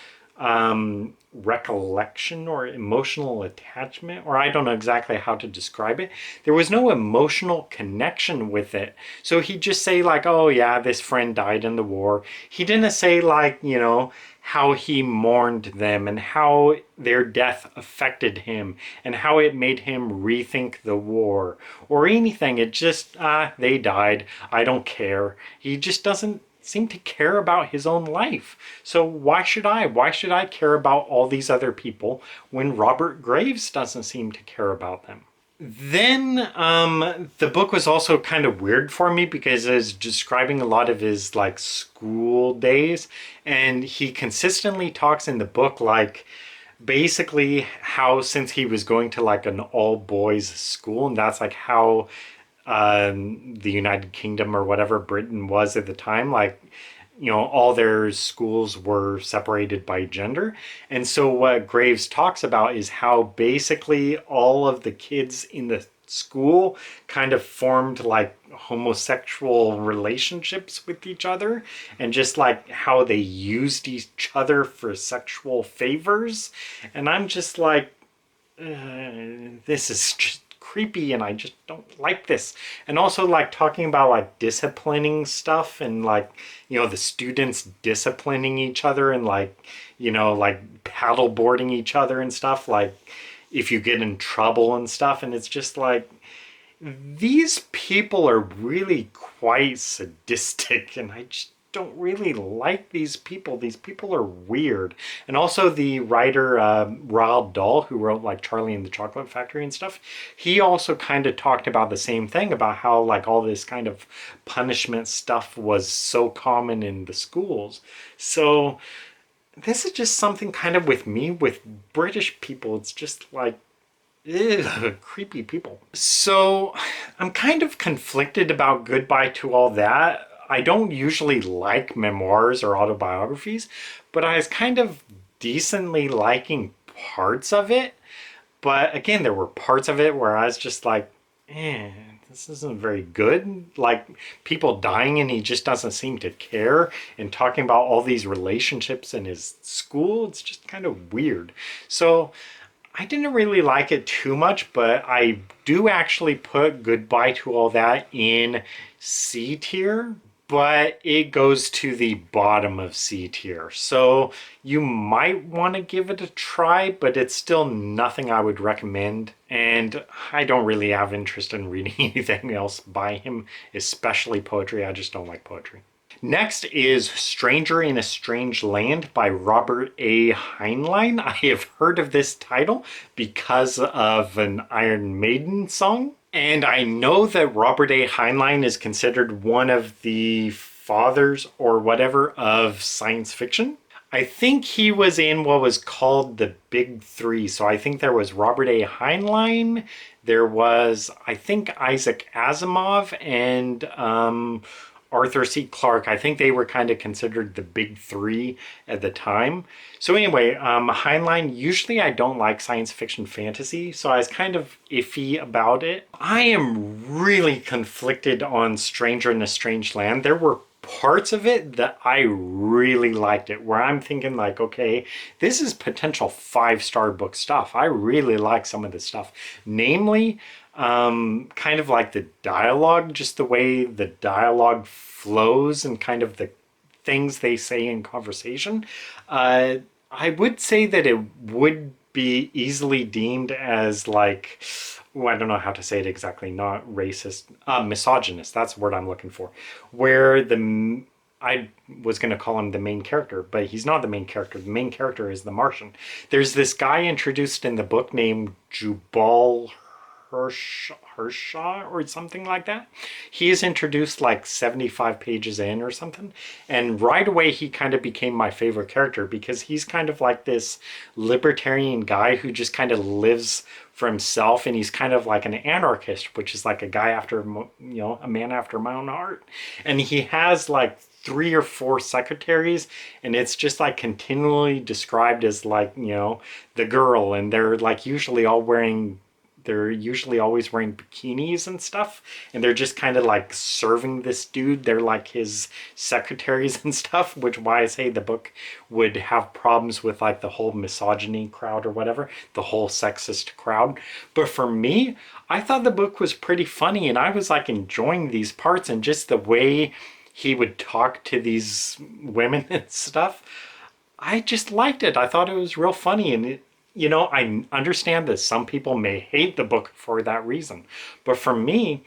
recollection or emotional attachment, or I don't know exactly how to describe it. There was no emotional connection with it. So he'd just say like, oh yeah, this friend died in the war. He didn't say like, you know, how he mourned them and how their death affected him and how it made him rethink the war or anything. It just, they died. I don't care. He just doesn't seem to care about his own life. So why should I? Why should I care about all these other people when Robert Graves doesn't seem to care about them? Then the book was also kind of weird for me because it's describing a lot of his like school days, and he consistently talks in the book like basically how since he was going to like an all boys school, and that's like how the United Kingdom or whatever Britain was at the time, like, you know, all their schools were separated by gender. And so what Graves talks about is how basically all of the kids in the school kind of formed like homosexual relationships with each other, and just like how they used each other for sexual favors. And I'm just like, this is just creepy and I just don't like this. And also like talking about like disciplining stuff and like, you know, the students disciplining each other and like, you know, like paddle boarding each other and stuff, like if you get in trouble and stuff. And it's just like, these people are really quite sadistic, and I just don't really like these people. These people are weird. And also the writer Roald Dahl, who wrote like Charlie and the Chocolate Factory and stuff, he also kind of talked about the same thing, about how like all this kind of punishment stuff was so common in the schools. So this is just something kind of with me, with British people, it's just like, ew, creepy people. So I'm kind of conflicted about Goodbye to All That. I don't usually like memoirs or autobiographies, but I was kind of decently liking parts of it. But again, there were parts of it where I was just like, this isn't very good. Like people dying and he just doesn't seem to care, and talking about all these relationships in his school. It's just kind of weird. So I didn't really like it too much, but I do actually put Goodbye to All That in C tier, but it goes to the bottom of C tier. So you might want to give it a try, but it's still nothing I would recommend. And I don't really have interest in reading anything else by him, especially poetry. I just don't like poetry. Next is Stranger in a Strange Land by Robert A. Heinlein. I have heard of this title because of an Iron Maiden song. And I know that Robert A. Heinlein is considered one of the fathers or whatever of science fiction. I think he was in what was called the Big Three. So I think there was Robert A. Heinlein, there was, I think, Isaac Asimov, and Arthur C. Clarke. I think they were kind of considered the big three at the time. So anyway, Heinlein, usually I don't like science fiction fantasy, so I was kind of iffy about it. I am really conflicted on Stranger in a Strange Land. There were parts of it that I really liked it, where I'm thinking like, okay, this is potential 5-star book stuff. I really like some of this stuff. Namely, kind of like the dialogue, just the way the dialogue flows and kind of the things they say in conversation. I would say that it would be easily deemed as like, I don't know how to say it exactly, not racist, misogynist, that's the word I'm looking for, where I was going to call him the main character, but he's not the main character. The main character is the Martian. There's this guy introduced in the book named Jubal Hershaw or something like that. He is introduced like 75 pages in or something, and right away he kind of became my favorite character because he's kind of like this libertarian guy who just kind of lives for himself, and he's kind of like an anarchist, which is like a guy after, a man after my own heart. And he has like 3 or 4 secretaries, and it's just like continually described as like, the girl, and they're usually always wearing bikinis and stuff, and they're just kind of like serving this dude. They're like his secretaries and stuff, which why I say the book would have problems with like the whole misogyny crowd or whatever, the whole sexist crowd. But for me, I thought the book was pretty funny, and I was like enjoying these parts, and just the way he would talk to these women and stuff. I just liked it. I thought it was real funny, and I understand that some people may hate the book for that reason, but for me,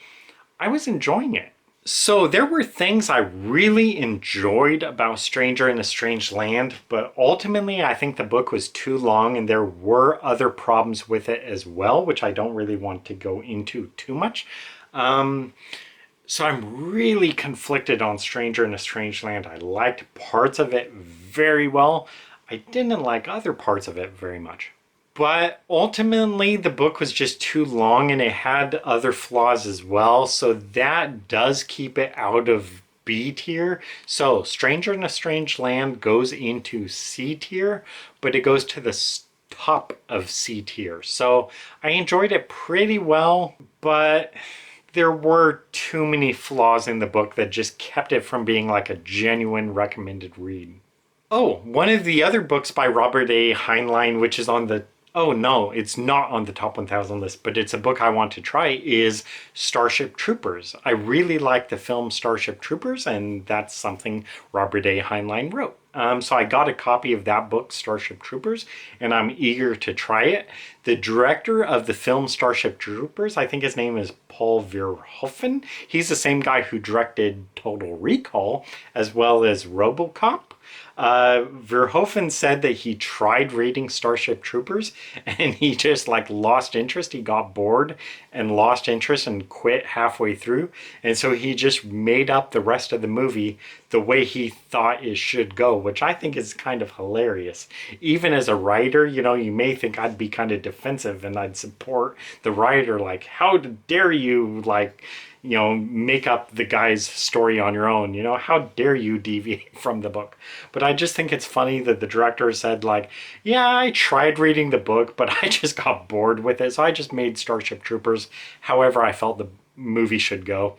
I was enjoying it. So there were things I really enjoyed about Stranger in a Strange Land, but ultimately I think the book was too long, and there were other problems with it as well, which I don't really want to go into too much. So I'm really conflicted on Stranger in a Strange Land. I liked parts of it very well. I didn't like other parts of it very much. But ultimately, the book was just too long, and it had other flaws as well. So that does keep it out of B tier. So Stranger in a Strange Land goes into C tier, but it goes to the top of C tier. So I enjoyed it pretty well, but there were too many flaws in the book that just kept it from being like a genuine recommended read. Oh, one of the other books by Robert A. Heinlein, which is on the... Oh no, it's not on the top 1,000 list, but it's a book I want to try, is Starship Troopers. I really like the film Starship Troopers, and that's something Robert A. Heinlein wrote. So I got a copy of that book, Starship Troopers, and I'm eager to try it. The director of the film Starship Troopers, I think his name is Paul Verhoeven. He's the same guy who directed Total Recall, as well as RoboCop. Verhoeven said that he tried reading Starship Troopers and he just like lost interest. He got bored and lost interest and quit halfway through. And so he just made up the rest of the movie the way he thought it should go, which I think is kind of hilarious. Even as a writer, you may think I'd be kind of defensive and I'd support the writer, like, how dare you, like, make up the guy's story on your own. How dare you deviate from the book? But I just think it's funny that the director said, like, yeah, I tried reading the book, but I just got bored with it. So I just made Starship Troopers however I felt the movie should go.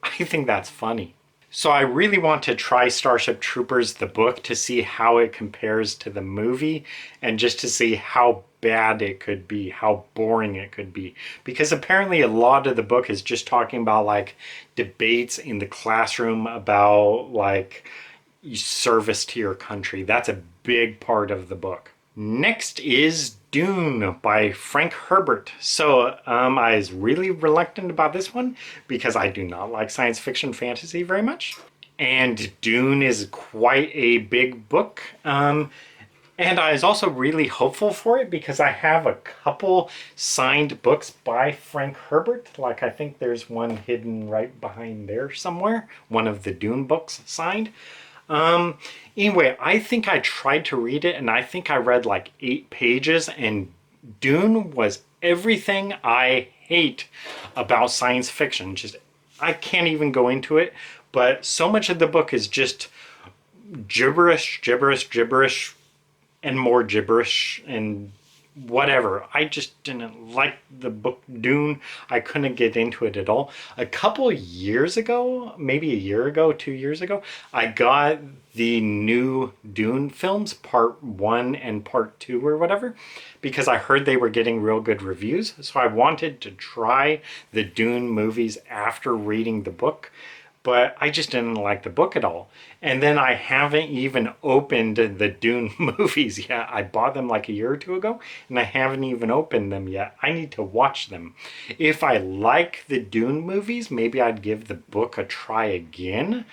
I think that's funny. So I really want to try Starship Troopers, the book, to see how it compares to the movie and just to see how bad it could be, how boring it could be. Because apparently a lot of the book is just talking about like debates in the classroom about like service to your country. That's a big part of the book. Next is Dune by Frank Herbert. So I was really reluctant about this one because I do not like science fiction fantasy very much. And Dune is quite a big book. And I was also really hopeful for it because I have a couple signed books by Frank Herbert. Like I think there's one hidden right behind there somewhere. One of the Dune books signed. Anyway, I think I tried to read it and I think I read like 8 pages, and Dune was everything I hate about science fiction. Just, I can't even go into it, but so much of the book is just gibberish, and more gibberish and whatever. I just didn't like the book Dune. I couldn't get into it at all. A couple years ago, maybe a year ago, 2 years ago, I got the new Dune films, part 1 and part 2 or whatever, because I heard they were getting real good reviews. So I wanted to try the Dune movies after reading the book, but I just didn't like the book at all. And then I haven't even opened the Dune movies yet. I bought them like a year or 2 ago, and I haven't even opened them yet. I need to watch them. If I like the Dune movies, maybe I'd give the book a try again.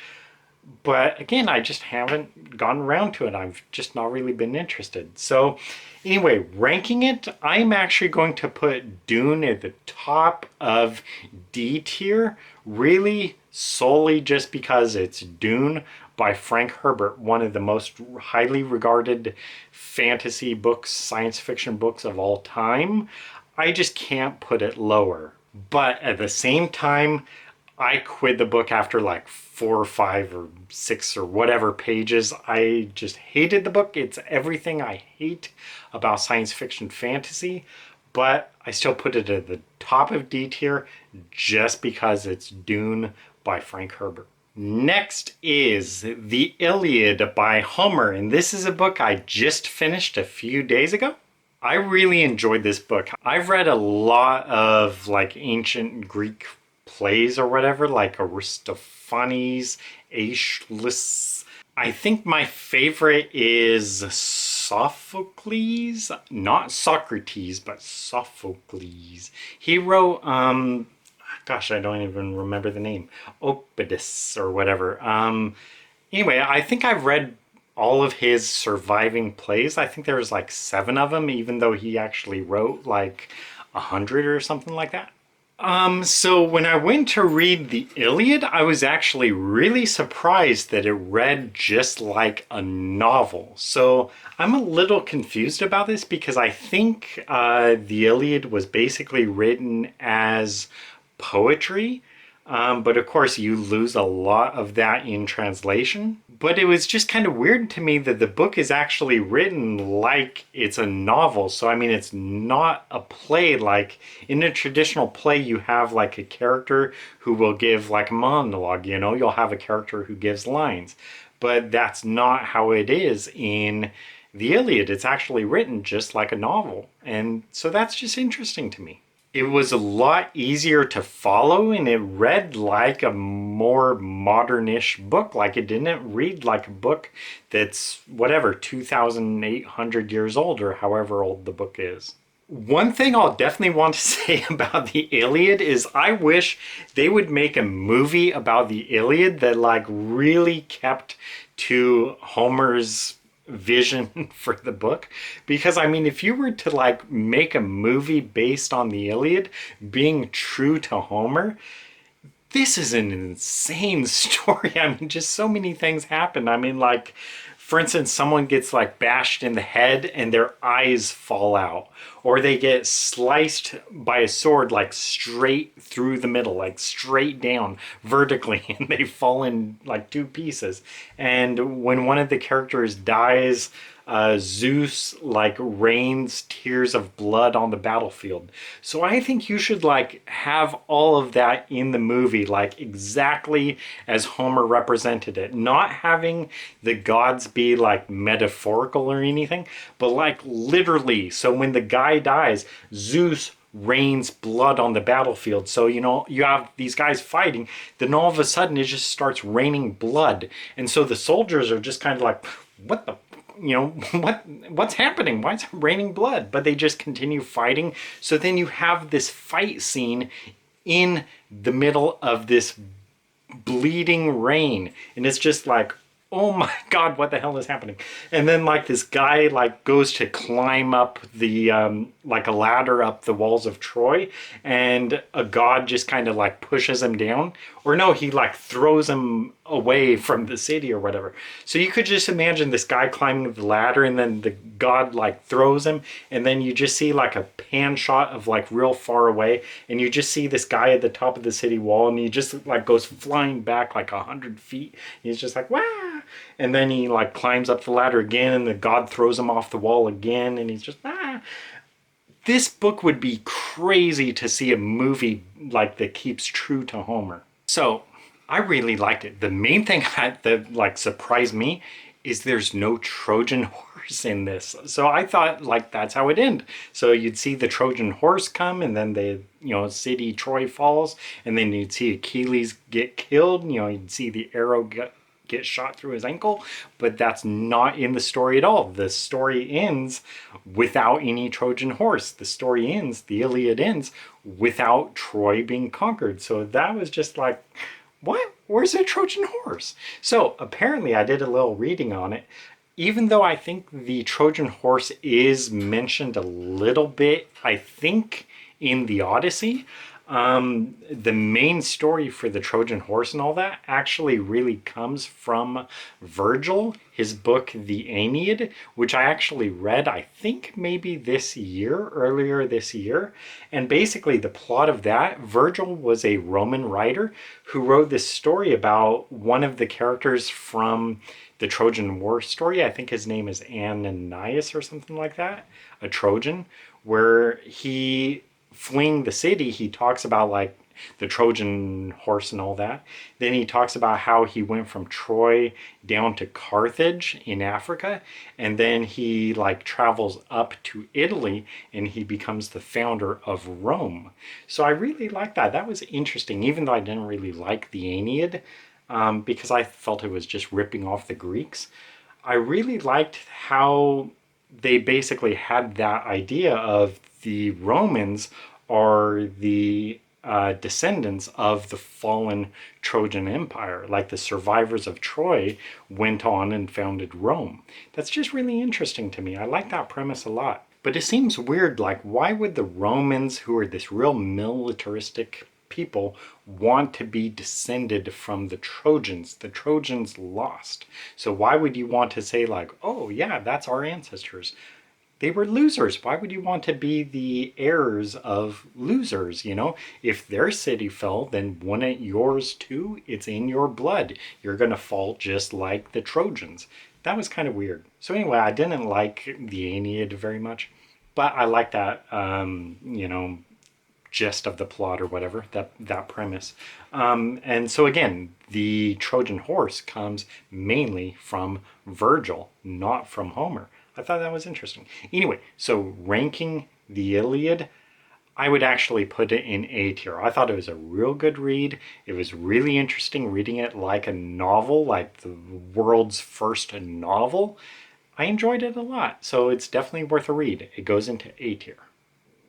But again, I just haven't gotten around to it. I've just not really been interested. So anyway, ranking it, I'm actually going to put Dune at the top of D tier, really solely just because it's Dune by Frank Herbert, one of the most highly regarded fantasy books, science fiction books of all time. I just can't put it lower. But at the same time, I quit the book after like 4 or 5 or 6 or whatever pages. I just hated the book. It's everything I hate about science fiction fantasy, but I still put it at the top of D tier just because it's Dune by Frank Herbert. Next is The Iliad by Homer, and this is a book I just finished a few days ago. I really enjoyed this book. I've read a lot of like ancient Greek plays or whatever, like Aristophanes, Aeschylus. I think my favorite is Sophocles, not Socrates, but Sophocles. He wrote, gosh, I don't even remember the name, Oedipus or whatever. Anyway, I think I've read all of his surviving plays. I think there was like 7 of them, even though he actually wrote like 100 or something like that. So when I went to read the Iliad, I was actually really surprised that it read just like a novel. So I'm a little confused about this because I think the Iliad was basically written as poetry. But of course you lose a lot of that in translation. But it was just kind of weird to me that the book is actually written like it's a novel. So I mean, it's not a play. Like in a traditional play, you have like a character who will give like a monologue, you'll have a character who gives lines. But that's not how it is in the Iliad. It's actually written just like a novel. And so that's just interesting to me. It was a lot easier to follow, and it read like a more modern-ish book. Like it didn't read like a book that's whatever 2,800 years old or however old the book is. One thing I'll definitely want to say about the Iliad is I wish they would make a movie about the Iliad that like really kept to Homer's vision for the book. Because I mean, if you were to like make a movie based on the Iliad being true to Homer, this is an insane story. I mean, just so many things happen. I mean, like, For instance, someone gets like bashed in the head and their eyes fall out, or they get sliced by a sword like straight through the middle, like straight down vertically, and they fall in like two pieces. And when one of the characters dies, Zeus like rains tears of blood on the battlefield. So I think you should like have all of that in the movie, like exactly as Homer represented it. Not having the gods be like metaphorical or anything, but like literally. So when the guy dies, Zeus rains blood on the battlefield. So, you know, you have these guys fighting, then all of a sudden it just starts raining blood. And so the soldiers are just kind of like, what the, you know, what's happening? Why is it raining blood? But they just continue fighting. So then you have this fight scene in the middle of this bleeding rain. And it's just like, oh my God, what the hell is happening? And then like this guy like goes to climb up the, like a ladder up the walls of Troy, and a god just kind of like pushes him down. Or no, he like throws him away from the city or whatever. So you could just imagine this guy climbing the ladder, and then the god like throws him, and then you just see like a pan shot of like real far away, and you just see this guy at the top of the city wall, and he just like goes flying back like 100 feet. He's just like, wow. And then he like climbs up the ladder again, and the god throws him off the wall again, and he's just, ah. This book would be crazy to see a movie like that keeps true to Homer. So I really liked it. The main thing that like surprised me is there's no Trojan horse in this. So I thought like that's how it ended. So you'd see the Trojan horse come, and then the, you know, city Troy falls, and then you'd see Achilles get killed. You know, you'd see the arrow get shot through his ankle, but that's not in the story at all. The story ends without any Trojan horse. The story ends, the Iliad ends, without Troy being conquered. So that was just like, what? Where's the Trojan horse? So apparently I did a little reading on it. Even though I think the Trojan horse is mentioned a little bit, I think in the Odyssey, the main story for the Trojan horse and all that actually really comes from Virgil, his book The Aeneid, which I actually read, I think maybe earlier this year. And basically the plot of that, Virgil was a Roman writer who wrote this story about one of the characters from the Trojan War story. I think his name is Ananias or something like that, a Trojan, where he, fleeing the city, he talks about like the Trojan horse and all that. Then he talks about how he went from Troy down to Carthage in Africa, and then he like travels up to Italy, and he becomes the founder of Rome. So I really like that. That was interesting, even though I didn't really like the Aeneid, because I felt it was just ripping off the Greeks. I really liked how they basically had that idea of the Romans are the descendants of the fallen Trojan Empire. Like the survivors of Troy went on and founded Rome. That's just really interesting to me. I like that premise a lot. But it seems weird, like why would the Romans, who are this real militaristic people, want to be descended from the Trojans? The Trojans lost. So why would you want to say like, oh yeah, that's our ancestors? They were losers. Why would you want to be the heirs of losers? You know, if their city fell, then wouldn't yours too? It's in your blood. You're going to fall just like the Trojans. That was kind of weird. So anyway, I didn't like the Aeneid very much, but I like that, you know, gist of the plot or whatever, that premise. And so again, the Trojan horse comes mainly from Virgil, not from Homer. I thought that was interesting. Anyway, so ranking the Iliad, I would actually put it in A tier. I thought it was a real good read. It was really interesting reading it like a novel, like the world's first novel. I enjoyed it a lot, so it's definitely worth a read. It goes into A tier.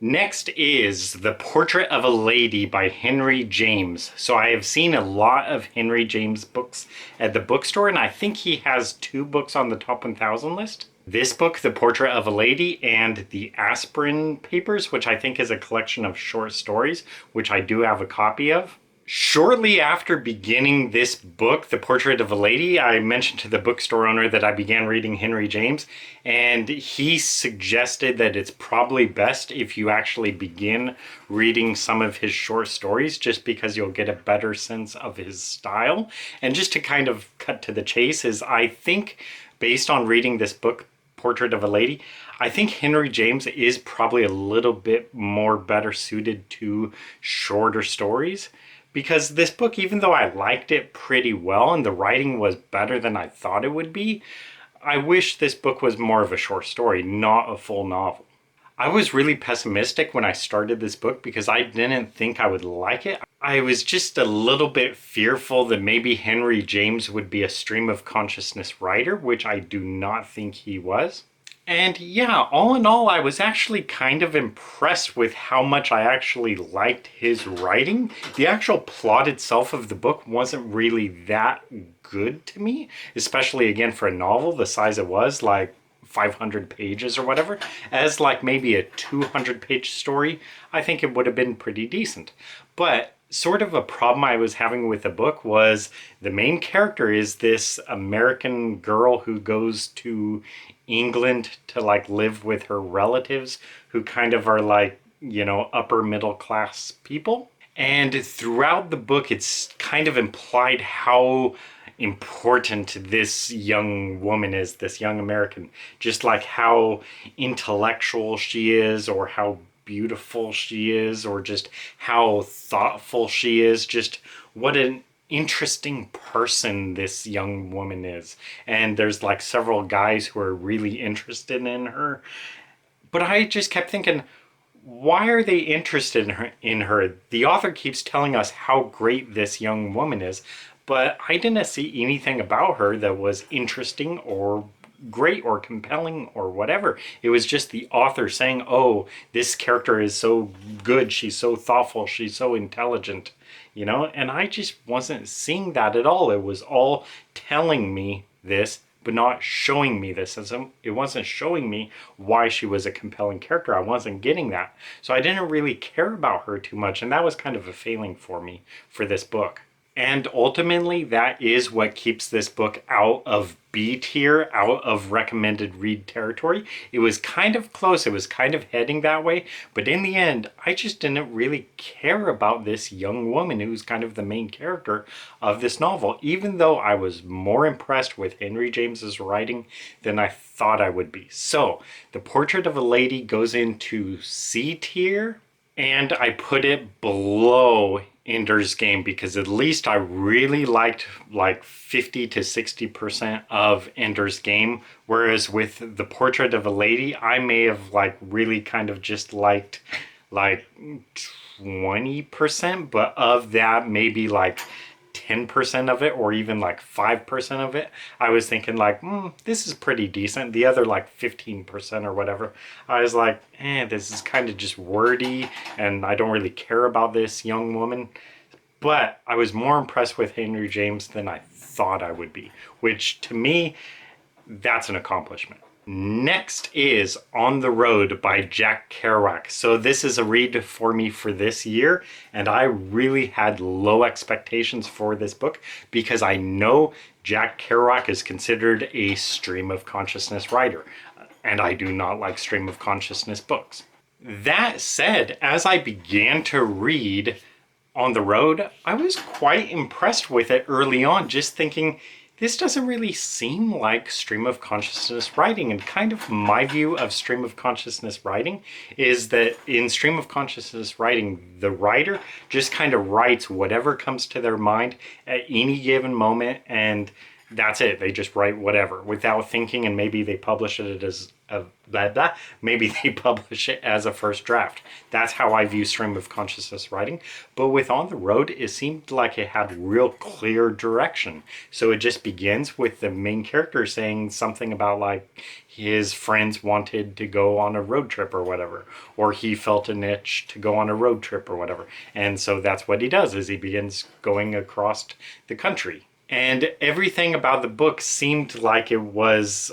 Next is The Portrait of a Lady by Henry James. So I have seen a lot of Henry James books at the bookstore, and I think he has 2 books on the top 1000 list. This book, The Portrait of a Lady, and The Aspirin Papers, which I think is a collection of short stories, which I do have a copy of. Shortly after beginning this book, The Portrait of a Lady, I mentioned to the bookstore owner that I began reading Henry James, and he suggested that it's probably best if you actually begin reading some of his short stories, just because you'll get a better sense of his style. And just to kind of cut to the chase is, I think, based on reading this book, Portrait of a Lady, I think Henry James is probably a little bit more better suited to shorter stories. Because this book, even though I liked it pretty well and the writing was better than I thought it would be, I wish this book was more of a short story, not a full novel. I was really pessimistic when I started this book because I didn't think I would like it. I was just a little bit fearful that maybe Henry James would be a stream of consciousness writer, which I do not think he was. And yeah, all in all, I was actually kind of impressed with how much I actually liked his writing. The actual plot itself of the book wasn't really that good to me, especially again for a novel the size it was, like 500 pages or whatever. As like maybe a 200-page story, I think it would have been pretty decent. But sort of a problem I was having with the book was the main character is this American girl who goes to England to like live with her relatives who kind of are like, you know, upper middle class people. And throughout the book, it's kind of implied how important this young woman is, this young American, just like how intellectual she is, or how beautiful she is, or just how thoughtful she is, just what an interesting person this young woman is. And there's like several guys who are really interested in her, but I just kept thinking, why are they interested in her? The author keeps telling us how great this young woman is, but I didn't see anything about her that was interesting or great or compelling or whatever. It was just the author saying, oh, this character is so good, she's so thoughtful, she's so intelligent, you know? And I just wasn't seeing that at all. It was all telling me this, but not showing me this. It wasn't showing me why she was a compelling character. I wasn't getting that. So I didn't really care about her too much, and that was kind of a failing for me for this book. And ultimately, that is what keeps this book out of B tier, out of recommended read territory. It was kind of close, it was kind of heading that way, but in the end, I just didn't really care about this young woman who's kind of the main character of this novel, even though I was more impressed with Henry James's writing than I thought I would be. So, The Portrait of a Lady goes into C tier, and I put it below Ender's Game because at least I really liked like 50 to 60% of Ender's Game, whereas with The Portrait of a Lady, I may have like really kind of just liked like 20%, but of that maybe like 10% of it, or even like 5% of it, I was thinking like, this is pretty decent. The other like 15% or whatever, I was like, this is kind of just wordy and I don't really care about this young woman. But I was more impressed with Henry James than I thought I would be, which to me, that's an accomplishment. Next is On the Road by Jack Kerouac. So this is a read for me for this year, and I really had low expectations for this book because I know Jack Kerouac is considered a stream of consciousness writer, and I do not like stream of consciousness books. That said, as I began to read On the Road, I was quite impressed with it early on, just thinking, this doesn't really seem like stream of consciousness writing. And kind of my view of stream of consciousness writing is that in stream of consciousness writing, the writer just kind of writes whatever comes to their mind at any given moment, and that's it. They just write whatever without thinking, and maybe they publish it as maybe they publish it as a first draft. That's how I view stream of consciousness writing. But with On the Road, it seemed like it had real clear direction. So it just begins with the main character saying something about like his friends wanted to go on a road trip or whatever, or he felt an itch to go on a road trip or whatever. And so that's what he does, is he begins going across the country. And everything about the book seemed like it was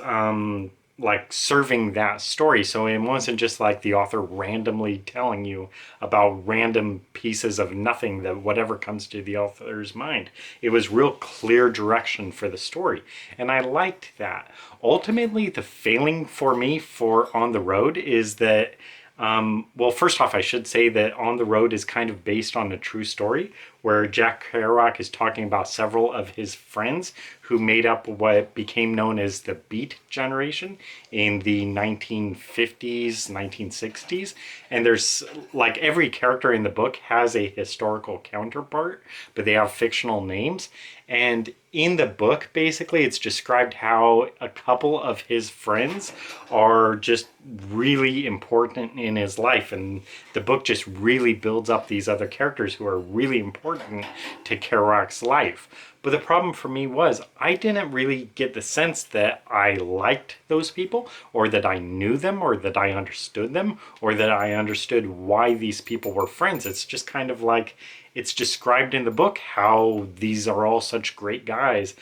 like serving that story. So it wasn't just like the author randomly telling you about random pieces of nothing, that whatever comes to the author's mind. It was real clear direction for the story. And I liked that. Ultimately, the failing for me for On the Road is that well, first off, I should say that On the Road is kind of based on a true story where Jack Kerouac is talking about several of his friends who made up what became known as the Beat Generation in the 1950s, 1960s. And there's like every character in the book has a historical counterpart, but they have fictional names. And in the book, basically, it's described how a couple of his friends are just really important in his life. And the book just really builds up these other characters who are really important to Kerouac's life. But the problem for me was I didn't really get the sense that I liked those people, or that I knew them, or that I understood them, or that I understood why these people were friends. It's just kind of like it's described in the book how these are all such great guys,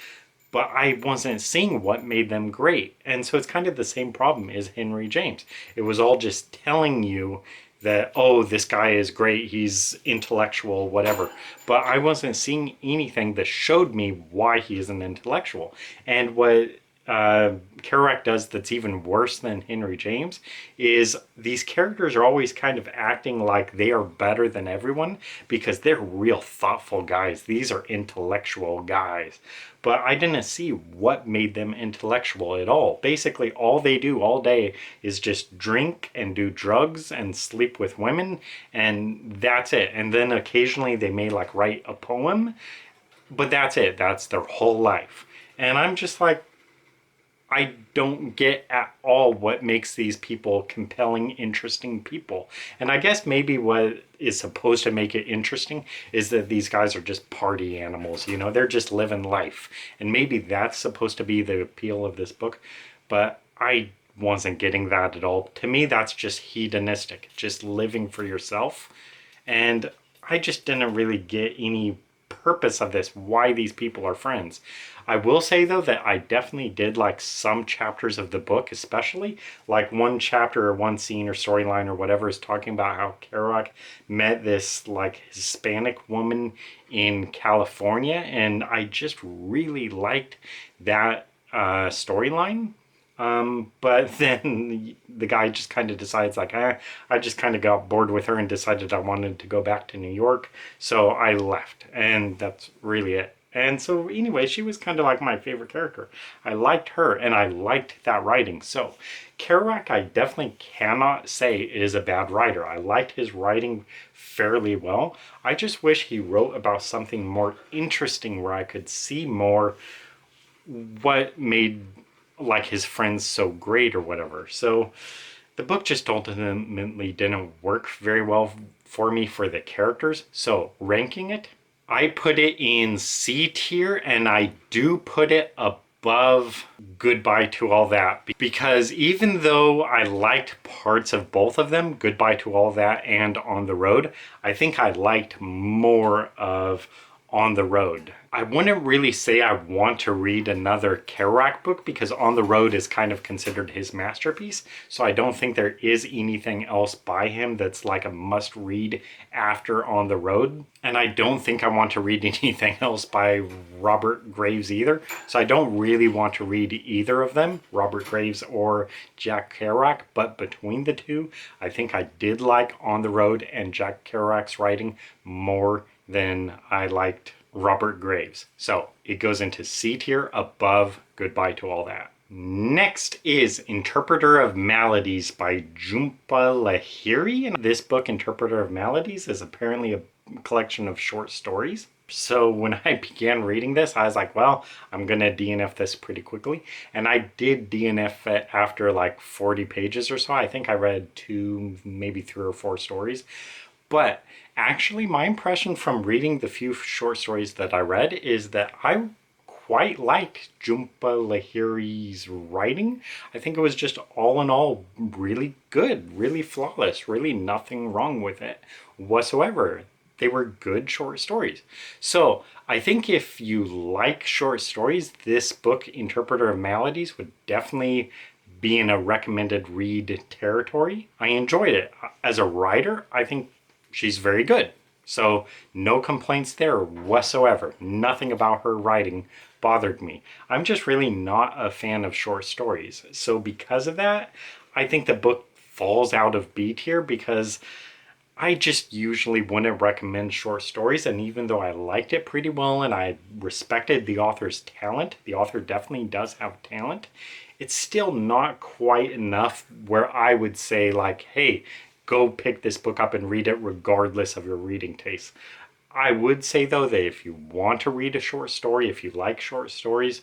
but I wasn't seeing what made them great. And so it's kind of the same problem as Henry James. It was all just telling you that, oh, this guy is great, he's intellectual, whatever. But I wasn't seeing anything that showed me why he is an intellectual. And what Kerouac does that's even worse than Henry James is these characters are always kind of acting like they are better than everyone because they're real thoughtful guys. These are intellectual guys. But I didn't see what made them intellectual at all. Basically, all they do all day is just drink and do drugs and sleep with women, and that's it. And then occasionally they may like write a poem, but that's it. That's their whole life. And I'm just like, I don't get at all what makes these people compelling, interesting people. And I guess maybe what is supposed to make it interesting is that these guys are just party animals, you know, they're just living life. And maybe that's supposed to be the appeal of this book, but I wasn't getting that at all. To me, that's just hedonistic, just living for yourself. And I just didn't really get any purpose of this, why these people are friends. I will say though that I definitely did like some chapters of the book, especially like one chapter or one scene or storyline or whatever is talking about how Kerouac met this like Hispanic woman in California, and I just really liked that storyline. But then the guy just kind of decides like, I just kind of got bored with her and decided I wanted to go back to New York. So I left, and that's really it. And so anyway, she was kind of like my favorite character. I liked her and I liked that writing. So Kerouac, I definitely cannot say is a bad writer. I liked his writing fairly well. I just wish he wrote about something more interesting where I could see more what made like his friends so great or whatever. So the book just ultimately didn't work very well for me for the characters. So ranking it, I put it in C tier, and I do put it above Goodbye to All That, because even though I liked parts of both of them, Goodbye to All That and On the Road, I think I liked more of On the Road. I wouldn't really say I want to read another Kerouac book because On the Road is kind of considered his masterpiece. So I don't think there is anything else by him that's like a must read after On the Road. And I don't think I want to read anything else by Robert Graves either. So I don't really want to read either of them, Robert Graves or Jack Kerouac. But between the two, I think I did like On the Road and Jack Kerouac's writing more than I liked Robert Graves. So it goes into C tier above Goodbye to All That. Next is Interpreter of Maladies by Jhumpa Lahiri. And this book, Interpreter of Maladies, is apparently a collection of short stories. So when I began reading this, I was like, well, I'm going to DNF this pretty quickly. And I did DNF it after like 40 pages or so. I think I read 2, maybe 3 or 4 stories. But actually, my impression from reading the few short stories that I read is that I quite liked Jhumpa Lahiri's writing. I think it was just all in all really good, really flawless, really nothing wrong with it whatsoever. They were good short stories. So I think if you like short stories, this book, Interpreter of Maladies, would definitely be in a recommended read territory. I enjoyed it. As a writer, I think she's very good. So no complaints there whatsoever. Nothing about her writing bothered me. I'm just really not a fan of short stories. So because of that, I think the book falls out of B tier because I just usually wouldn't recommend short stories. And even though I liked it pretty well and I respected the author's talent, the author definitely does have talent, it's still not quite enough where I would say like, hey, go pick this book up and read it regardless of your reading taste. I would say though that if you want to read a short story, if you like short stories,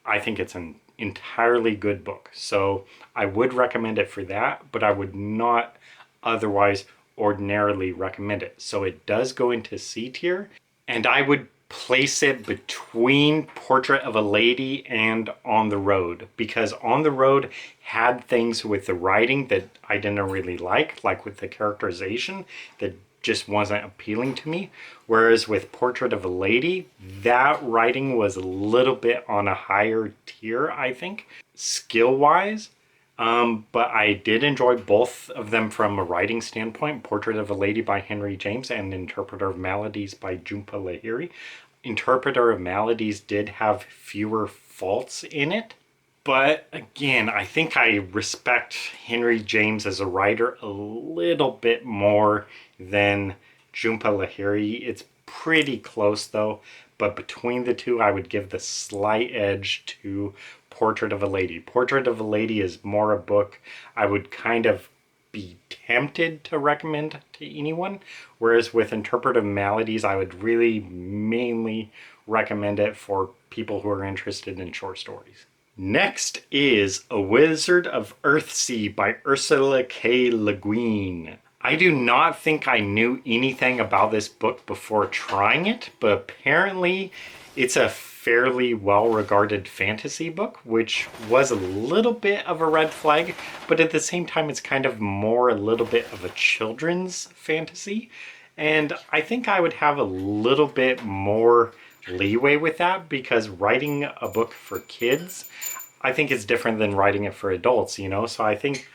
I think it's an entirely good book. So I would recommend it for that, but I would not otherwise ordinarily recommend it. So it does go into C tier, and I would place it between Portrait of a Lady and On the Road, because On the Road had things with the writing that I didn't really like with the characterization that just wasn't appealing to me. Whereas with Portrait of a Lady, that writing was a little bit on a higher tier, I think, skill-wise. But I did enjoy both of them from a writing standpoint. Portrait of a Lady by Henry James and Interpreter of Maladies by Jhumpa Lahiri. Interpreter of Maladies did have fewer faults in it. But again, I think I respect Henry James as a writer a little bit more than Jhumpa Lahiri. It's pretty close though. But between the two, I would give the slight edge to Portrait of a Lady. Portrait of a Lady is more a book I would kind of be tempted to recommend to anyone, whereas with Interpreter of Maladies, I would really mainly recommend it for people who are interested in short stories. Next is A Wizard of Earthsea by Ursula K. Le Guin. I do not think I knew anything about this book before trying it, but apparently it's a fairly well-regarded fantasy book, which was a little bit of a red flag, but at the same time it's kind of more a little bit of a children's fantasy. And I think I would have a little bit more leeway with that, because writing a book for kids, I think is different than writing it for adults, you know? So I think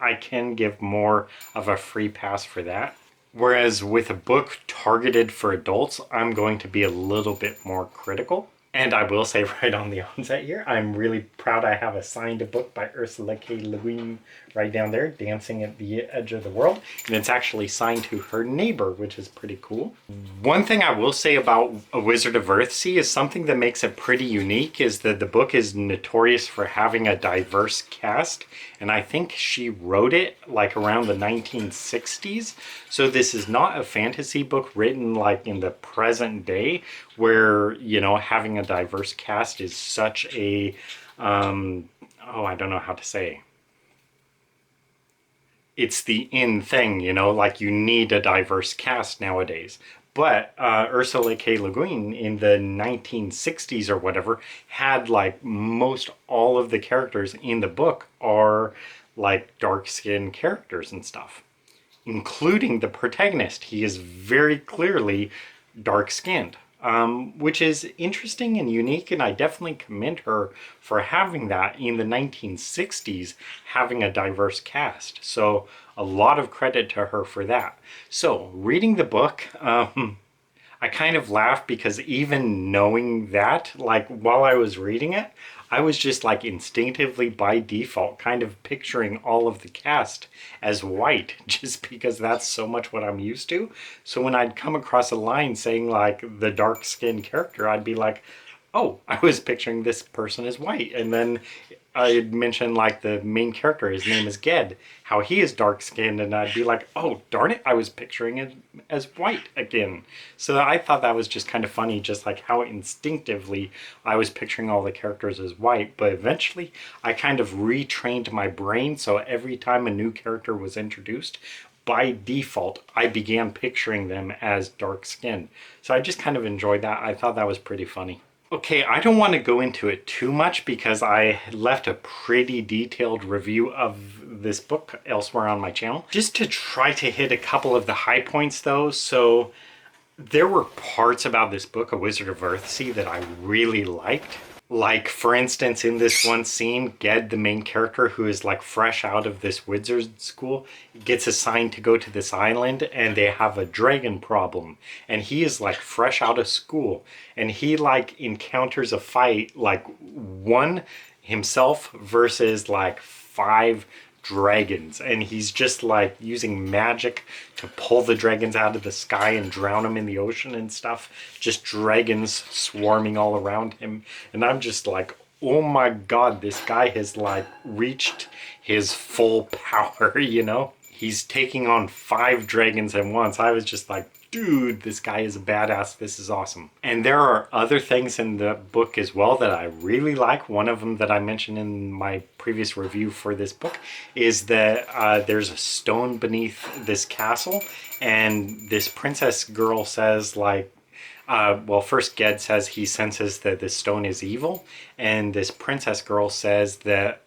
I can give more of a free pass for that. Whereas with a book targeted for adults, I'm going to be a little bit more critical. And I will say right on the onset here, I'm really proud I have a signed book by Ursula K. Le Guin right down there, Dancing at the Edge of the World. And it's actually signed to her neighbor, which is pretty cool. One thing I will say about A Wizard of Earthsea is something that makes it pretty unique is that the book is notorious for having a diverse cast. And I think she wrote it like around the 1960s. So this is not a fantasy book written like in the present day where, you know, having a diverse cast is such a, I don't know how to say. It's the in thing, you know, like you need a diverse cast nowadays. But Ursula K. Le Guin in the 1960s or whatever had like most all of the characters in the book are like dark-skinned characters and stuff, including the protagonist. He is very clearly dark-skinned, which is interesting and unique, and I definitely commend her for having that in the 1960s, having a diverse cast. So a lot of credit to her for that. So reading the book, I kind of laughed because even knowing that, like while I was reading it, I was just like instinctively by default kind of picturing all of the cast as white just because that's so much what I'm used to. So when I'd come across a line saying like the dark skinned character, I'd be like, oh, I was picturing this person as white. And then I'd mention like the main character, his name is Ged, how he is dark skinned, and I'd be like, oh, darn it, I was picturing it as white again. So I thought that was just kind of funny, just like how instinctively I was picturing all the characters as white. But eventually I kind of retrained my brain, so every time a new character was introduced, by default, I began picturing them as dark skinned. So I just kind of enjoyed that. I thought that was pretty funny. Okay, I don't want to go into it too much because I left a pretty detailed review of this book elsewhere on my channel. Just to try to hit a couple of the high points though. So there were parts about this book, A Wizard of Earthsea, that I really liked. Like, for instance, in this one scene, Ged, the main character, who is like fresh out of this wizard school, gets assigned to go to this island and they have a dragon problem. And he is like fresh out of school and he like encounters a fight, like one himself versus like five dragons, and he's just like using magic to pull the dragons out of the sky and drown them in the ocean and stuff, just dragons swarming all around him. And I'm just like, oh my god, this guy has like reached his full power, you know? He's taking on 5 dragons at once. I was just like, dude, this guy is a badass. This is awesome. And there are other things in the book as well that I really like. One of them that I mentioned in my previous review for this book is that there's a stone beneath this castle, and this princess girl says like, well, first Ged says he senses that the stone is evil, and this princess girl says that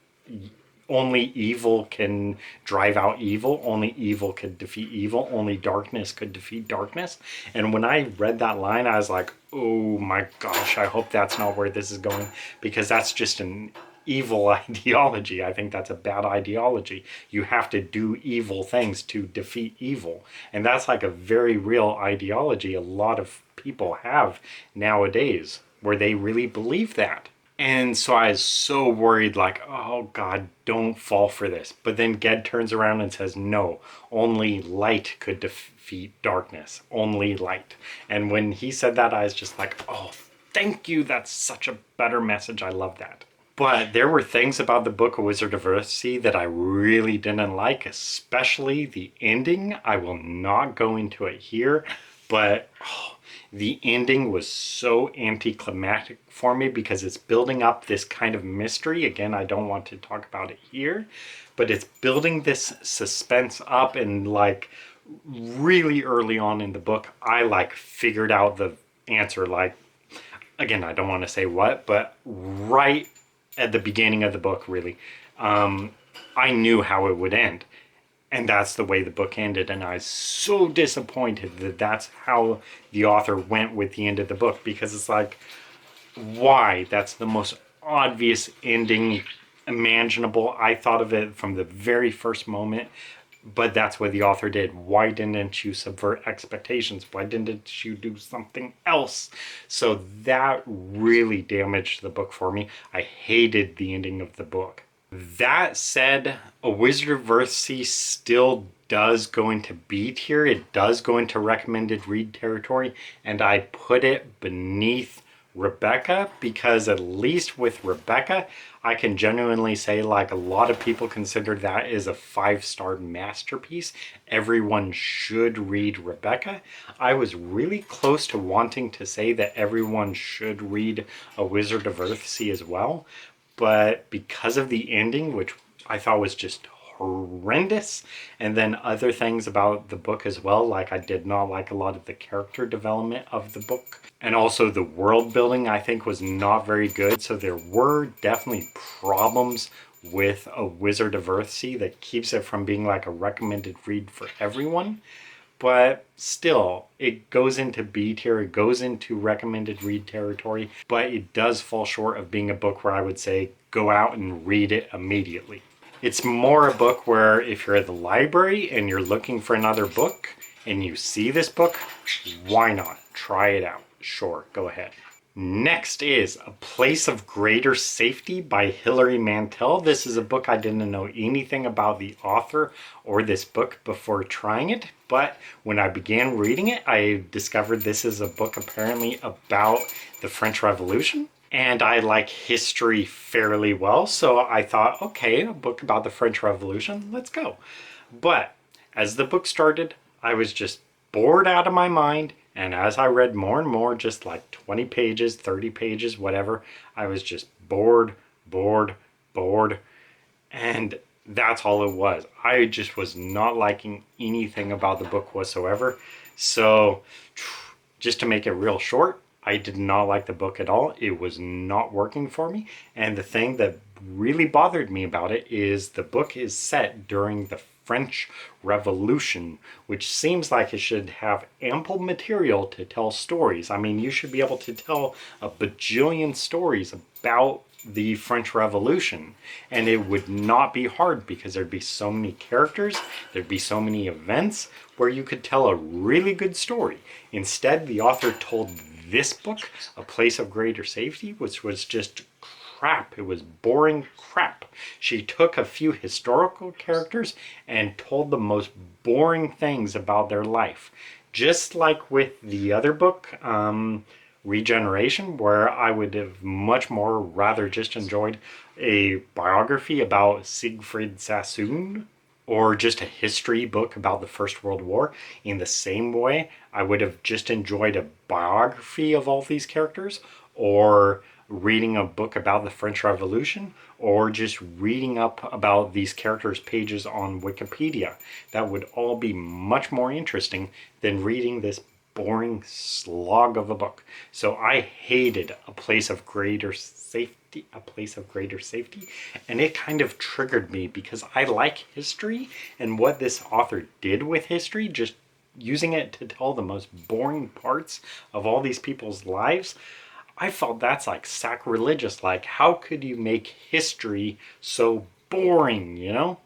only evil can drive out evil. Only evil could defeat evil. Only darkness could defeat darkness. And when I read that line, I was like, oh my gosh, I hope that's not where this is going, because that's just an evil ideology. I think that's a bad ideology. You have to do evil things to defeat evil. And that's like a very real ideology a lot of people have nowadays, where they really believe that. And so I was so worried, like, oh God, don't fall for this. But then Ged turns around and says, no, only light could defeat darkness. Only light. And when he said that, I was just like, oh, thank you. That's such a better message. I love that. But there were things about the book A Wizard of Earthsea that I really didn't like, especially the ending. I will not go into it here, but the ending was so anticlimactic for me because it's building up this kind of mystery. Again, I don't want to talk about it here, but it's building this suspense up, and like really early on in the book, I like figured out the answer. Like, again, I don't want to say what, but right at the beginning of the book, really, I knew how it would end. And that's the way the book ended. And I was so disappointed that that's how the author went with the end of the book. Because it's like, why? That's the most obvious ending imaginable. I thought of it from the very first moment. But that's what the author did. Why didn't you subvert expectations? Why didn't you do something else? So that really damaged the book for me. I hated the ending of the book. That said, A Wizard of Earthsea still does go into B tier. It does go into recommended read territory, and I put it beneath Rebecca, because at least with Rebecca, I can genuinely say, like, a lot of people consider that is a 5-star masterpiece. Everyone should read Rebecca. I was really close to wanting to say that everyone should read A Wizard of Earthsea as well. But because of the ending, which I thought was just horrendous, and then other things about the book as well, like I did not like a lot of the character development of the book. And also the world building, I think, was not very good. So there were definitely problems with A Wizard of Earthsea that keeps it from being like a recommended read for everyone. But still, it goes into B tier, it goes into recommended read territory, but it does fall short of being a book where I would say go out and read it immediately. It's more a book where if you're at the library and you're looking for another book and you see this book, why not? Try it out. Sure, go ahead. Next is A Place of Greater Safety by Hilary Mantel. This is a book I didn't know anything about the author or this book before trying it, but when I began reading it, I discovered this is a book apparently about the French Revolution, and I like history fairly well, so I thought, okay, a book about the French Revolution, let's go. But as the book started, I was just bored out of my mind. And as I read more and more, just like 20 pages, 30 pages, whatever, I was just bored. And that's all it was. I just was not liking anything about the book whatsoever. So just to make it real short, I did not like the book at all. It was not working for me. And the thing that really bothered me about it is the book is set during the French Revolution, which seems like it should have ample material to tell stories. I mean, you should be able to tell a bajillion stories about the French Revolution, and it would not be hard because there'd be so many characters, there'd be so many events where you could tell a really good story. Instead, the author told this book, A Place of Greater Safety, which was just crap. It was boring crap. She took a few historical characters and told the most boring things about their life. Just like with the other book, Regeneration, where I would have much more rather just enjoyed a biography about Siegfried Sassoon, or just a history book about the First World War. In the same way, I would have just enjoyed a biography of all these characters, or reading a book about the French Revolution, or just reading up about these characters' pages on Wikipedia. That would all be much more interesting than reading this boring slog of a book. So I hated A Place of Greater Safety, and it kind of triggered me because I like history, and what this author did with history, just using it to tell the most boring parts of all these people's lives, I felt that's like sacrilegious. Like, how could you make history so boring, you know?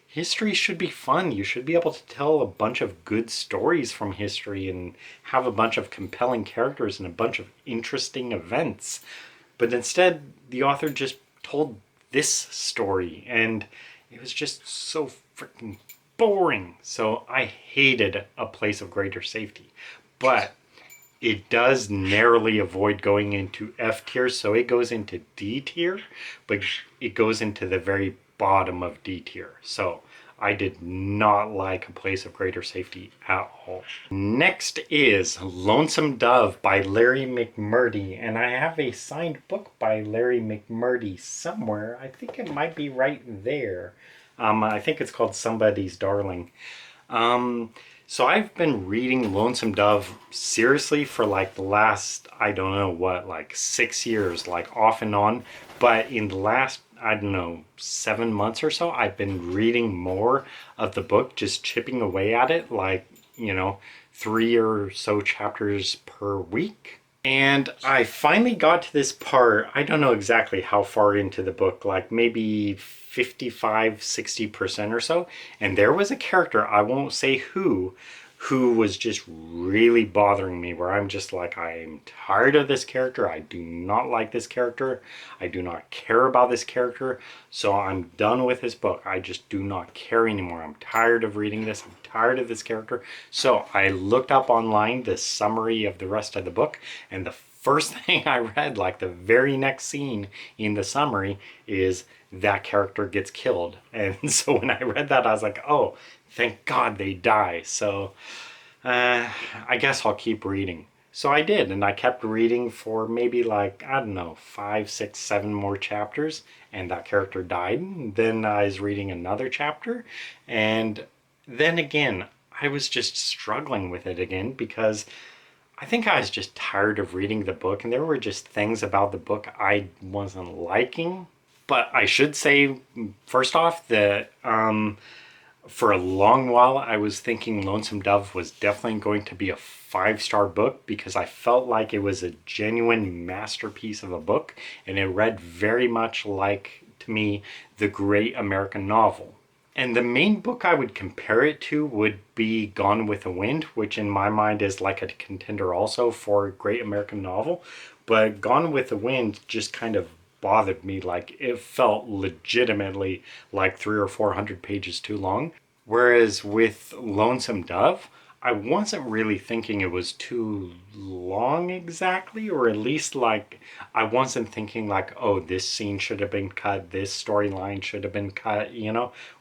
History should be fun. You should be able to tell a bunch of good stories from history and have a bunch of compelling characters and a bunch of interesting events. But instead, the author just told this story, and it was just so freaking boring. So I hated A Place of Greater Safety. But it does narrowly avoid going into F tier, so it goes into D tier, but it goes into the very bottom of D tier. So I did not like A Place of Greater Safety at all. Next is Lonesome Dove by Larry McMurtry, and I have a signed book by Larry McMurtry somewhere. I think it might be right there. I think it's called Somebody's Darling. So I've been reading Lonesome Dove seriously for like the last, I don't know what, like 6 years, like off and on. But in the last, I don't know, 7 months or so, I've been reading more of the book, just chipping away at it, like, 3 or so chapters per week. And I finally got to this part. I don't know exactly how far into the book, like maybe 55-60% or so, and there was a character, I won't say who was just really bothering me, where I'm just like, I'm tired of this character, I do not like this character, I do not care about this character, so I'm done with this book. I just do not care anymore. I'm tired of reading this, I'm tired of this character. So I looked up online the summary of the rest of the book, and the first thing I read, like the very next scene in the summary, is that character gets killed. And so when I read that, I was like, oh, thank God they die. So I guess I'll keep reading. So I did, and I kept reading for maybe like, I don't know, 5, 6, 7 more chapters, and that character died. And then I was reading another chapter, and then again, I was just struggling with it again, because I think I was just tired of reading the book, and there were just things about the book I wasn't liking. But I should say, first off, that for a long while I was thinking Lonesome Dove was definitely going to be a 5-star book, because I felt like it was a genuine masterpiece of a book, and it read very much like, to me, the great American novel. And the main book I would compare it to would be Gone with the Wind, which in my mind is like a contender also for a great American novel. But Gone with the Wind just kind of bothered me. Like, it felt legitimately like 300 or 400 pages too long. Whereas with Lonesome Dove, I wasn't really thinking it was too long exactly, or at least like I wasn't thinking like, oh, this scene should have been cut, this storyline should have been cut,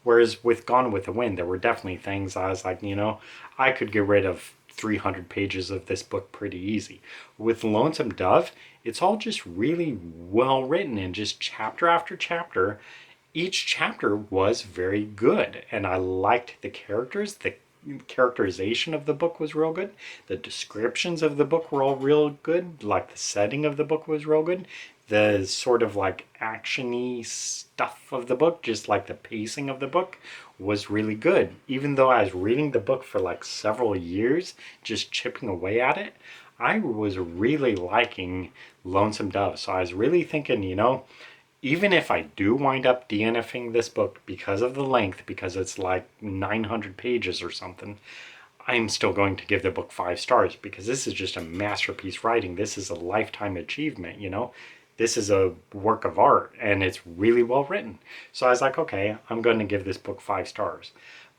Whereas with Gone with the Wind, there were definitely things I was like, I could get rid of 300 pages of this book pretty easy. With Lonesome Dove, it's all just really well written, and just chapter after chapter, each chapter was very good, and I liked the characters. The characterization of the book was real good. The descriptions of the book were all real good. Like, the setting of the book was real good. the sort of like actiony stuff of the book, just like the pacing of the book, was really good. Even though I was reading the book for like several years, just chipping away at it, I was really liking Lonesome Dove. So I was really thinking, you know, even if I do wind up DNFing this book because of the length, because it's like 900 pages or something, I'm still going to give the book 5 stars, because this is just a masterpiece writing. This is a lifetime achievement, you know. This is a work of art, and it's really well written. So I was like, okay, I'm going to give this book 5 stars.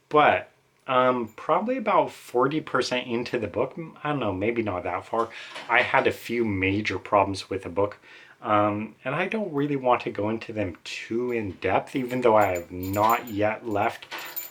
But probably about 40% into the book, I don't know, maybe not that far, I had a few major problems with the book. And I don't really want to go into them too in depth, even though I have not yet left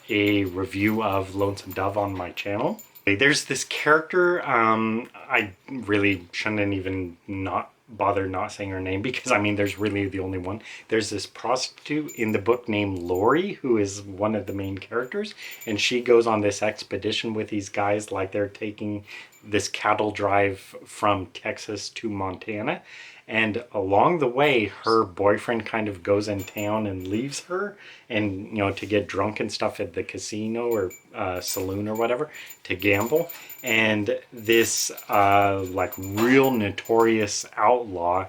a review of Lonesome Dove on my channel. There's this character, I really shouldn't even not bother not saying her name, because I mean there's really the only one. There's this prostitute in the book named Lori, who is one of the main characters, and she goes on this expedition with these guys, like they're taking this cattle drive from Texas to Montana, and along the way her boyfriend kind of goes in town and leaves her, and you know, to get drunk and stuff at the casino or saloon or whatever, to gamble. And this like real notorious outlaw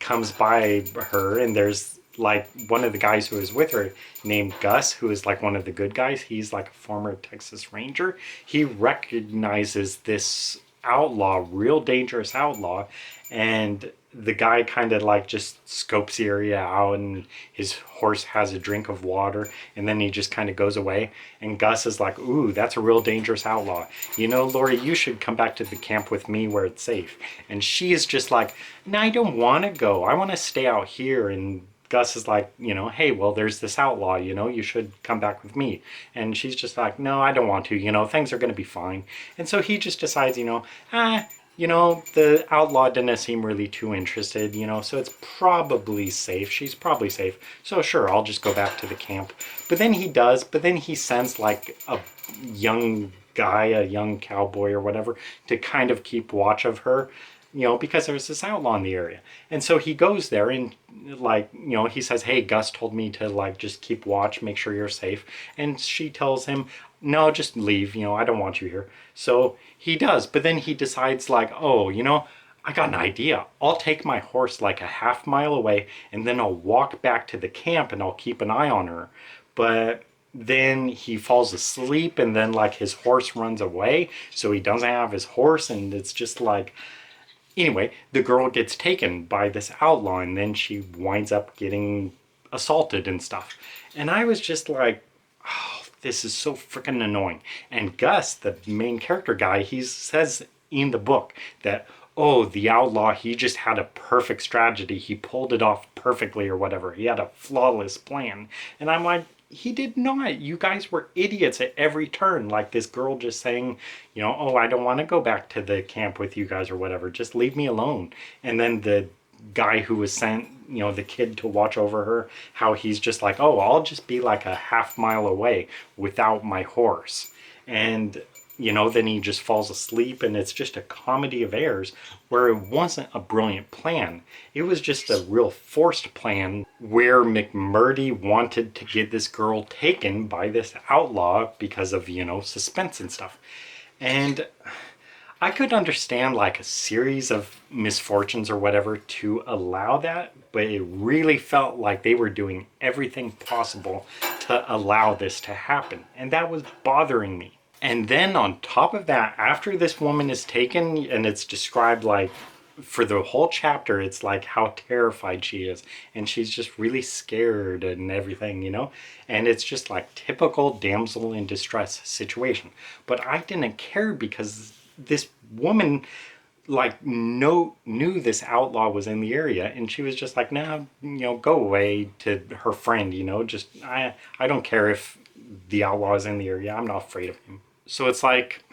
comes by her, and there's like one of the guys who is with her named Gus, who is like one of the good guys. He's like a former Texas Ranger. He recognizes this outlaw, real dangerous outlaw, and the guy kind of like just scopes the area out, and his horse has a drink of water, and then he just kind of goes away. And Gus is like, ooh, that's a real dangerous outlaw. You know, Lori, you should come back to the camp with me where it's safe. And she is just like, no, I don't want to go. I want to stay out here. And Gus is like, you know, hey, well, there's this outlaw, you know, you should come back with me. And she's just like, no, I don't want to, you know, things are going to be fine. And so he just decides, you know, the outlaw didn't seem really too interested, you know, so it's probably safe. She's probably safe. So sure, I'll just go back to the camp. But then he does, but then he sends like a young guy, a young cowboy or whatever, to kind of keep watch of her, you know, because there's this outlaw in the area. And so he goes there and like, you know, he says, hey, Gus told me to like just keep watch, make sure you're safe. And she tells him, no, just leave, you know, I don't want you here. So he does, but then he decides like, oh, you know, I got an idea. I'll take my horse like a half mile away, and then I'll walk back to the camp and I'll keep an eye on her. But then he falls asleep, and then like his horse runs away, so he doesn't have his horse, and it's just like, anyway, the girl gets taken by this outlaw, and then she winds up getting assaulted and stuff. And I was just like, oh, this is so freaking annoying. And Gus, the main character guy, he says in the book that, oh, the outlaw, he just had a perfect strategy. He pulled it off perfectly or whatever. He had a flawless plan. And I'm like, he did not. You guys were idiots at every turn. Like this girl just saying, you know, oh, I don't want to go back to the camp with you guys or whatever. Just leave me alone. And then the guy who was sent, you know, the kid to watch over her, how he's just like, oh, I'll just be like a half mile away without my horse. And, you know, then he just falls asleep, and it's just a comedy of errors where it wasn't a brilliant plan. It was just a real forced plan where McMurdy wanted to get this girl taken by this outlaw because of, you know, suspense and stuff. And I could understand like a series of misfortunes or whatever to allow that, but it really felt like they were doing everything possible to allow this to happen. And that was bothering me. And then on top of that, after this woman is taken, and it's described like, for the whole chapter, it's like how terrified she is. And she's just really scared and everything, you know? And it's just like typical damsel in distress situation. But I didn't care, because this woman like knew this outlaw was in the area, and she was just like, nah, you know, go away, to her friend, you know, just I don't care if the outlaw is in the area, I'm not afraid of him. So it's like,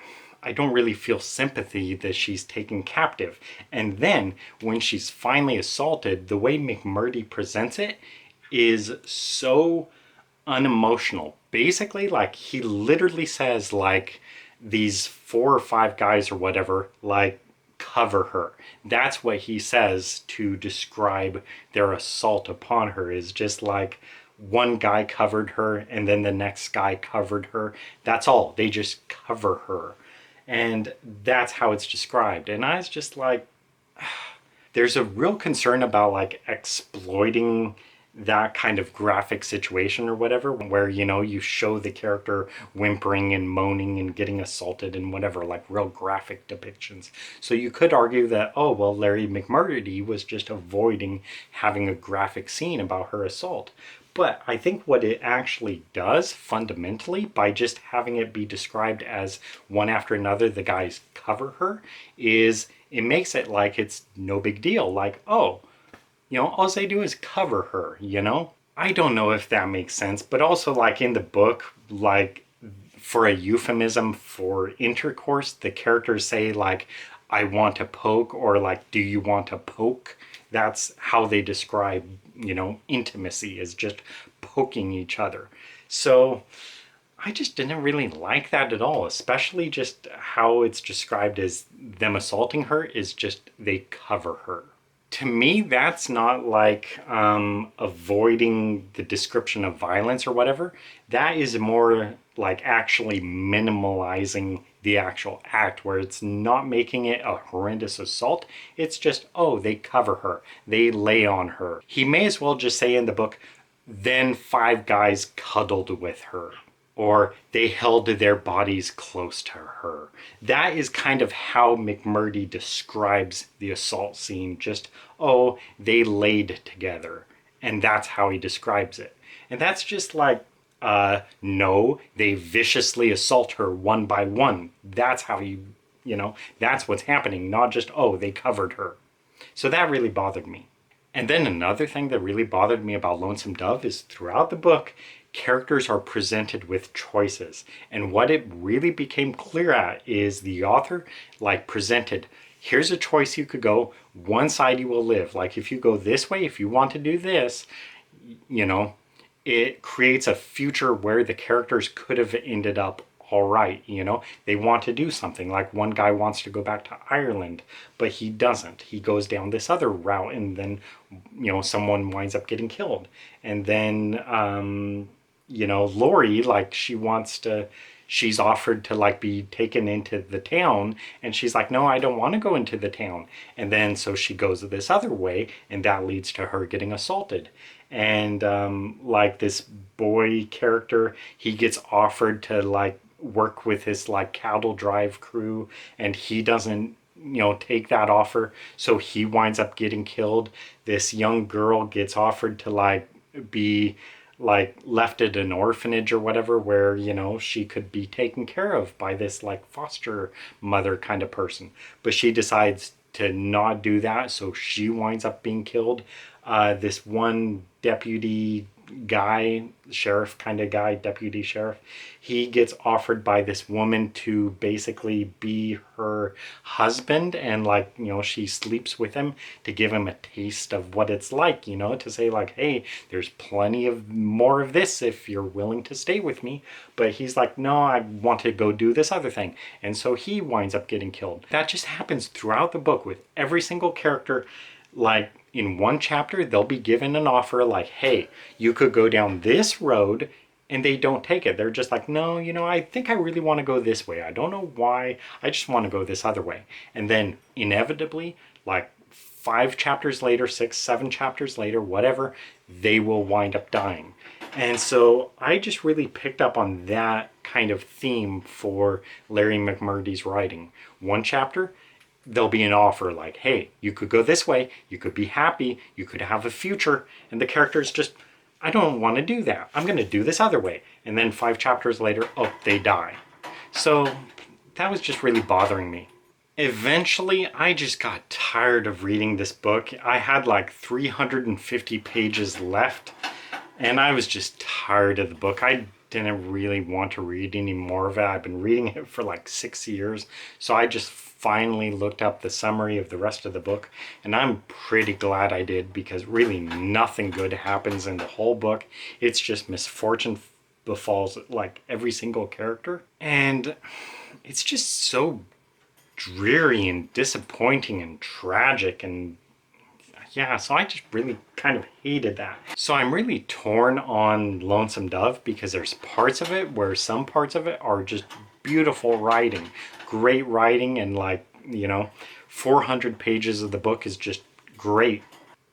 I don't really feel sympathy that she's taken captive. And then when she's finally assaulted, the way McMurdy presents it is so unemotional. Basically, like, he literally says like these 4 or 5 guys or whatever like cover her. That's what he says to describe their assault upon her, is just like one guy covered her and then the next guy covered her. That's all. They just cover her. And that's how it's described. And I was just like, there's a real concern about like exploiting that kind of graphic situation or whatever, where, you know, you show the character whimpering and moaning and getting assaulted and whatever, like real graphic depictions. So you could argue that, oh, well, Larry McMurtry was just avoiding having a graphic scene about her assault. But I think what it actually does fundamentally, by just having it be described as one after another, the guys cover her, is it makes it like it's no big deal. Like, oh, you know, all they do is cover her, you know? I don't know if that makes sense, but also like in the book, like for a euphemism for intercourse, the characters say like, I want to poke, or like, do you want to poke? That's how they describe, you know, intimacy, is just poking each other. So I just didn't really like that at all, especially just how it's described as them assaulting her is just they cover her. To me, that's not like avoiding the description of violence or whatever. That is more like actually minimalizing the actual act, where it's not making it a horrendous assault. It's just, oh, they cover her. They lay on her. He may as well just say in the book, then 5 guys cuddled with her, or they held their bodies close to her. That is kind of how McMurtry describes the assault scene. Just, oh, they laid together. And that's how he describes it. And that's just like, no, they viciously assault her one by one. That's how you know, that's what's happening. Not just, oh, they covered her. So that really bothered me. And then another thing that really bothered me about Lonesome Dove is throughout the book, characters are presented with choices. And what it really became clear at is the author like presented, here's a choice you could go, one side you will live. Like if you go this way, if you want to do this, you know, it creates a future where the characters could have ended up all right. You know, they want to do something, like one guy wants to go back to Ireland, but he doesn't. He goes down this other route, and then, you know, someone winds up getting killed. And then, you know, Lori, like she's offered to like be taken into the town, and she's like, no, I don't want to go into the town. And then so she goes this other way, and that leads to her getting assaulted. And like this boy character, he gets offered to like work with his like cattle drive crew, and he doesn't, you know, take that offer, so he winds up getting killed. This young girl gets offered to like be like left at an orphanage or whatever, where, you know, she could be taken care of by this like foster mother kind of person, but she decides to not do that, so she winds up being killed. This one deputy guy, sheriff kind of guy, deputy sheriff, he gets offered by this woman to basically be her husband, and like, you know, she sleeps with him to give him a taste of what it's like, you know, to say like, hey, there's plenty of more of this if you're willing to stay with me. But he's like, no, I want to go do this other thing, and so he winds up getting killed. That just happens throughout the book with every single character. Like in one chapter, they'll be given an offer like, hey, you could go down this road, and they don't take it. They're just like, no, you know, I think I really want to go this way. I don't know why. I just want to go this other way. And then inevitably, like 5 chapters later, 6, 7 chapters later, whatever, they will wind up dying. And so I just really picked up on that kind of theme for Larry McMurtry's writing. One chapter, there'll be an offer like, hey, you could go this way, you could be happy, you could have a future, and the character's just, I don't want to do that, I'm going to do this other way. And then 5 chapters later, oh, they die. So that was just really bothering me. Eventually, I just got tired of reading this book. I had like 350 pages left, and I was just tired of the book. I didn't really want to read any more of it. I've been reading it for like 6 years, so I just finally looked up the summary of the rest of the book, and I'm pretty glad I did, because really nothing good happens in the whole book. It's just misfortune befalls like every single character, and it's just so dreary and disappointing and tragic, and yeah, so I just really kind of hated that. So I'm really torn on Lonesome Dove because there's parts of it where some parts of it are just beautiful writing, great writing, and like, 400 pages of the book is just great.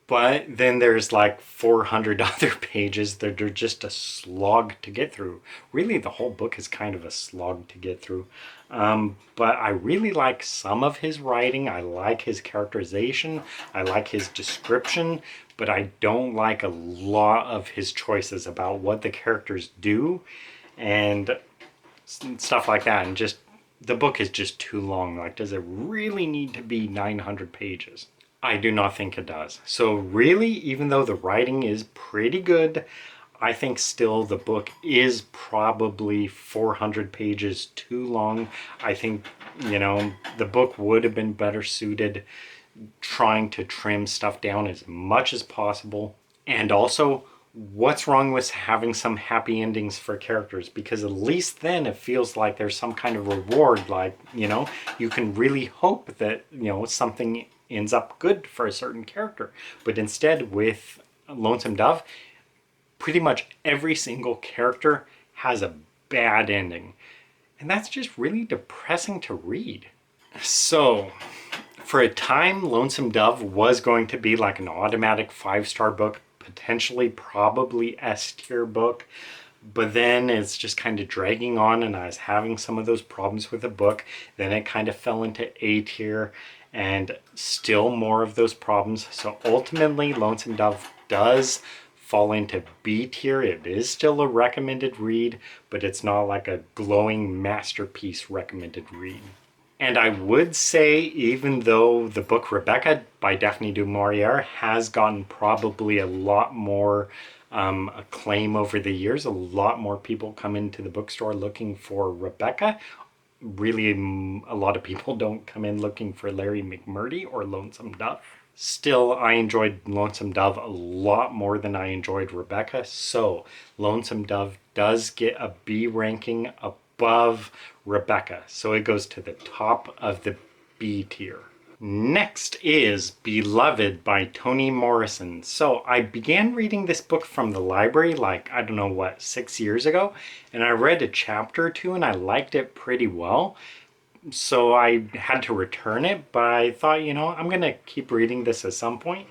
But then there's like 400 other pages that are just a slog to get through. Really, the whole book is kind of a slog to get through. But I really like some of his writing. I like his characterization. I like his description. But I don't like a lot of his choices about what the characters do and stuff like that. And just, the book is just too long. Like, does it really need to be 900 pages? I do not think it does. So really, even though the writing is pretty good, I think still the book is probably 400 pages too long. I think, the book would have been better suited trying to trim stuff down as much as possible. And also, what's wrong with having some happy endings for characters? Because at least then it feels like there's some kind of reward, like, you can really hope that, something ends up good for a certain character. But instead, with Lonesome Dove, pretty much every single character has a bad ending. And that's just really depressing to read. So, for a time, Lonesome Dove was going to be like an automatic 5-star book, potentially probably S-tier book. But then it's just kind of dragging on, and I was having some of those problems with the book. Then it kind of fell into A-tier, and still more of those problems. So ultimately, Lonesome Dove does fall into B tier. It is still a recommended read, but it's not like a glowing masterpiece recommended read. And I would say, even though the book Rebecca by Daphne du Maurier has gotten probably a lot more acclaim over the years, a lot more people come into the bookstore looking for Rebecca. Really, a lot of people don't come in looking for Larry McMurtry or Lonesome Dove. Still, I enjoyed Lonesome Dove a lot more than I enjoyed Rebecca, so Lonesome Dove does get a B ranking above Rebecca, so it goes to the top of the B tier. Next is Beloved by Toni Morrison. So I began reading this book from the library like, 6 years ago, and I read a chapter or two and I liked it pretty well. So I had to return it, but I thought, I'm going to keep reading this at some point.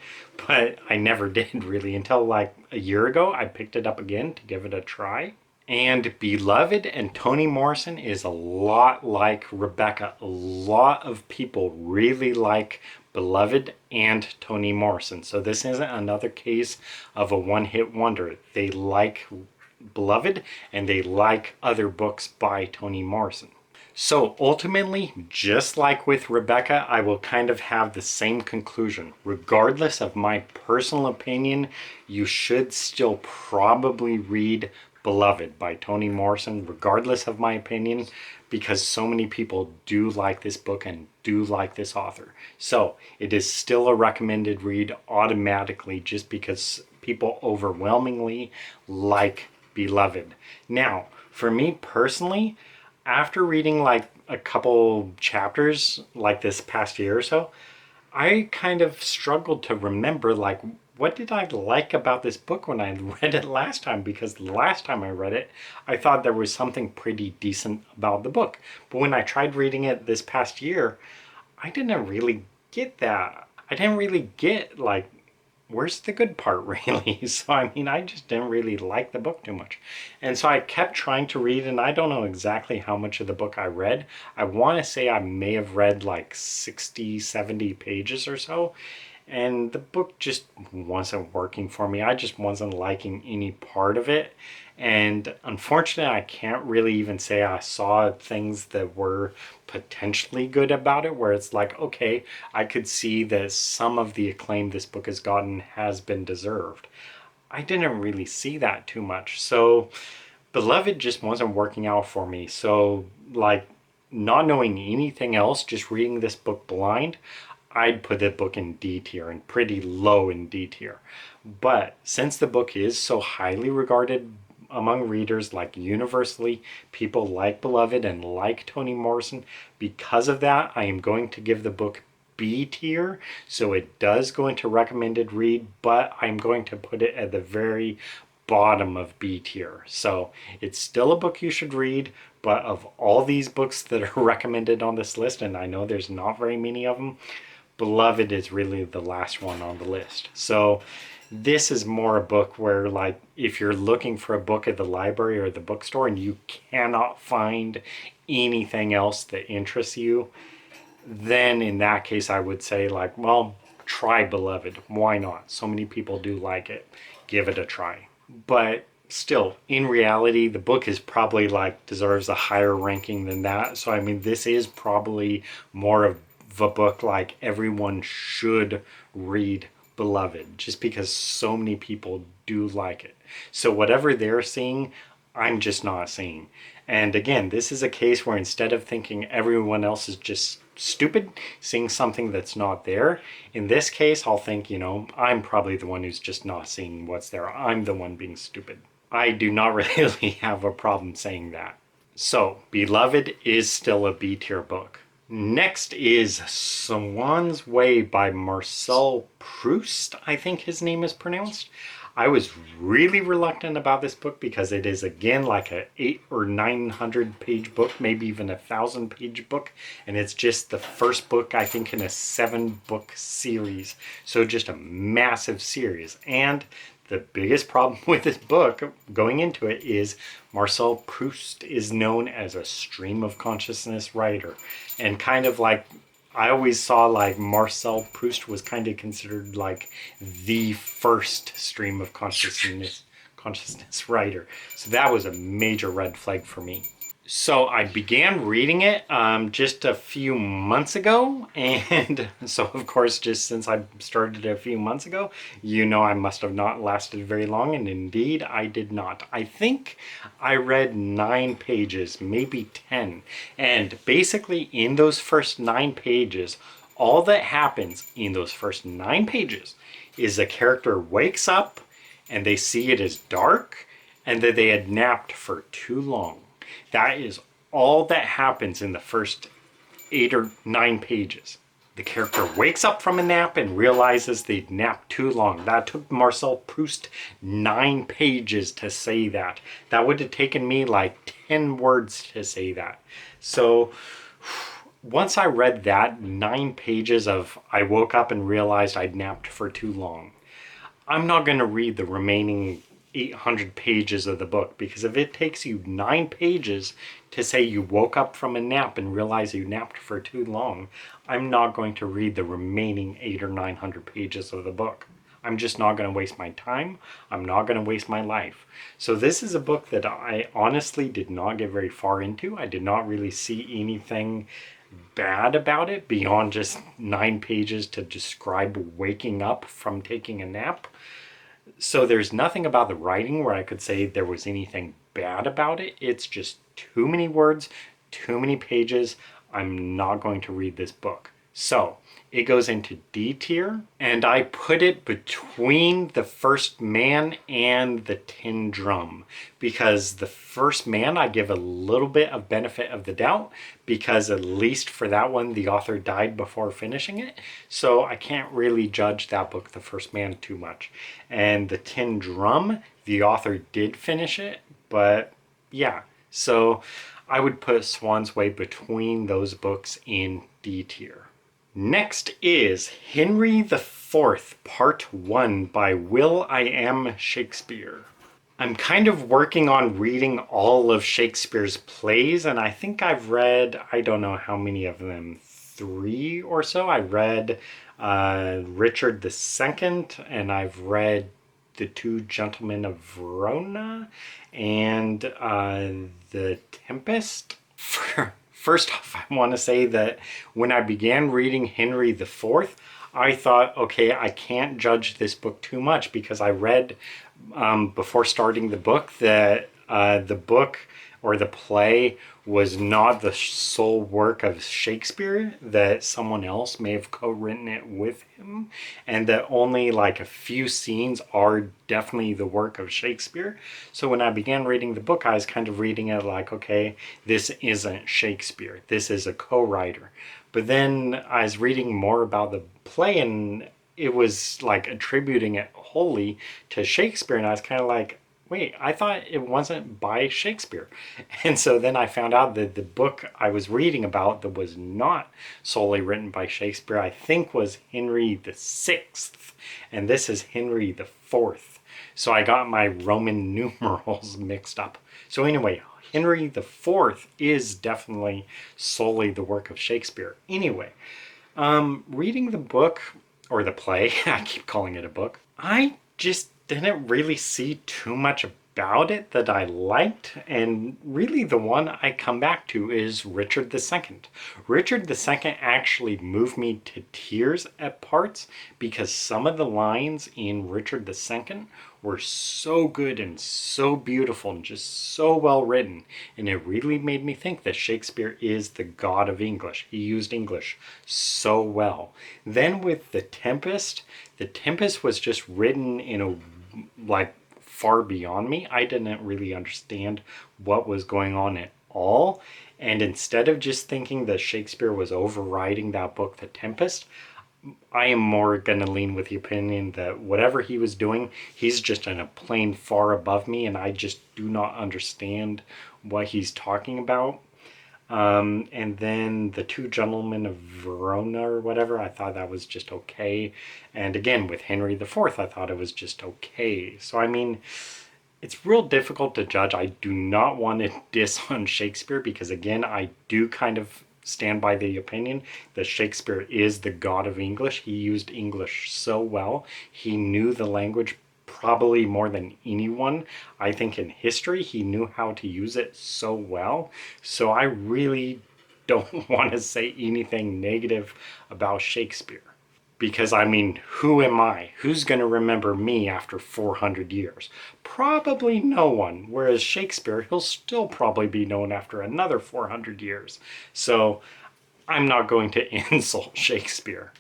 But I never did really until like a year ago. I picked it up again to give it a try. And Beloved and Toni Morrison is a lot like Rebecca. A lot of people really like Beloved and Toni Morrison. So this isn't another case of a one-hit wonder. They like Beloved and they like other books by Toni Morrison. So ultimately, just like with Rebecca, I will kind of have the same conclusion. Regardless of my personal opinion, you should still probably read Beloved by Toni Morrison, regardless of my opinion, because so many people do like this book and do like this author. So it is still a recommended read automatically just because people overwhelmingly like Beloved. Now, for me personally, after reading like a couple chapters like this past year or so, I kind of struggled to remember like, what did I like about this book when I read it last time? Because the last time I read it, I thought there was something pretty decent about the book. But when I tried reading it this past year, I didn't really get that. I didn't really get like, where's the good part really? So I just didn't really like the book too much. And so I kept trying to read, and I don't know exactly how much of the book I read. I want to say I may have read like 60, 70 pages or so. And the book just wasn't working for me. I just wasn't liking any part of it. And unfortunately, I can't really even say I saw things that were potentially good about it, where it's like, okay, I could see that some of the acclaim this book has gotten has been deserved. I didn't really see that too much. So Beloved just wasn't working out for me. So like, not knowing anything else, just reading this book blind, I'd put the book in D tier and pretty low in D tier. But since the book is so highly regarded among readers, like universally, people like Beloved and like Toni Morrison. Because of that, I am going to give the book B tier, so it does go into recommended read, but I'm going to put it at the very bottom of B tier. So it's still a book you should read, but of all these books that are recommended on this list, and I know there's not very many of them, Beloved is really the last one on the list. So this is more a book where, like, if you're looking for a book at the library or the bookstore and you cannot find anything else that interests you, then in that case I would say, like, well, try Beloved. Why not? So many people do like it. Give it a try. But still, in reality, the book is probably, like, deserves a higher ranking than that. So I mean, this is probably more of a book like everyone should read Beloved, just because so many people do like it. So whatever they're seeing, I'm just not seeing. And again, this is a case where instead of thinking everyone else is just stupid, seeing something that's not there, in this case, I'll think, I'm probably the one who's just not seeing what's there. I'm the one being stupid. I do not really have a problem saying that. So, Beloved is still a B tier book. Next is Swann's Way by Marcel Proust, I think his name is pronounced. I was really reluctant about this book because it is, again, like a 800 or 900 page book, maybe even a 1,000 page book, and it's just the first book, I think, in a 7-book series. So just a massive series. And the biggest problem with this book, going into it, is Marcel Proust is known as a stream of consciousness writer. And kind of like, I always saw like Marcel Proust was kind of considered like the first stream of consciousness writer. So that was a major red flag for me. So I began reading it just a few months ago, and so of course, just since I started a few months ago, I must have not lasted very long, and indeed I did not. I think I read 9 pages, maybe 10, and basically in those first 9 pages, all that happens in those first 9 pages is a character wakes up and they see it as dark and that they had napped for too long. That is all that happens in the first 8 or 9 pages. The character wakes up from a nap and realizes they'd napped too long. That took Marcel Proust 9 pages to say that. That would have taken me like 10 words to say that. So once I read that 9 pages of I woke up and realized I'd napped for too long, I'm not going to read the remaining 800 pages of the book, because if it takes you 9 pages to say you woke up from a nap and realize you napped for too long, I'm not going to read the remaining 800 or 900 pages of the book. I'm just not going to waste my time. I'm not going to waste my life. So this is a book that I honestly did not get very far into. I did not really see anything bad about it beyond just 9 pages to describe waking up from taking a nap. So there's nothing about the writing where I could say there was anything bad about it. It's just too many words, too many pages. I'm not going to read this book. So it goes into D tier, and I put it between The First Man and The Tin Drum, because The First Man I give a little bit of benefit of the doubt, because at least for that one the author died before finishing it, so I can't really judge that book, The First Man, too much. And The Tin Drum, the author did finish it, but yeah, so I would put Swann's Way between those books in D tier. Next is Henry IV, Part 1 by Will I Am Shakespeare. I'm kind of working on reading all of Shakespeare's plays, and I think I've read, I don't know how many of them, 3 or so. I read Richard II, and I've read The Two Gentlemen of Verona, and The Tempest. First off, I want to say that when I began reading Henry IV, I thought, okay, I can't judge this book too much, because I read before starting the book that the book or the play was not the sole work of Shakespeare, that someone else may have co-written it with him, and that only like a few scenes are definitely the work of Shakespeare. So when I began reading the book, I was kind of reading it like, okay, this isn't Shakespeare, this is a co-writer. But then I was reading more about the play, and it was like attributing it wholly to Shakespeare, and I was kind of like, wait, I thought it wasn't by Shakespeare. And so then I found out that the book I was reading about that was not solely written by Shakespeare, I think was Henry VI, and this is Henry IV. So I got my Roman numerals mixed up. So anyway, Henry IV is definitely solely the work of Shakespeare. Anyway, reading the book, or the play, I keep calling it a book, I just didn't really see too much about it that I liked, and really the one I come back to is Richard II. Richard II actually moved me to tears at parts because some of the lines in Richard II were so good and so beautiful and just so well written, and it really made me think that Shakespeare is the god of English. He used English so well. Then with The Tempest was just written in a like far beyond me. I didn't really understand what was going on at all, and instead of just thinking that Shakespeare was overriding that book, The Tempest, I am more going to lean with the opinion that whatever he was doing, he's just in a plane far above me, and I just do not understand what he's talking about. And then The Two Gentlemen of Verona or whatever, I thought that was just okay. And again, with Henry IV, I thought it was just okay. So, I mean, it's real difficult to judge. I do not want to diss on Shakespeare because, again, I do kind of stand by the opinion that Shakespeare is the god of English. He used English so well. He knew the language probably more than anyone. I think in history, he knew how to use it so well. So I really don't want to say anything negative about Shakespeare. Because, I mean, who am I? Who's going to remember me after 400 years? Probably no one. Whereas Shakespeare, he'll still probably be known after another 400 years. So I'm not going to insult Shakespeare.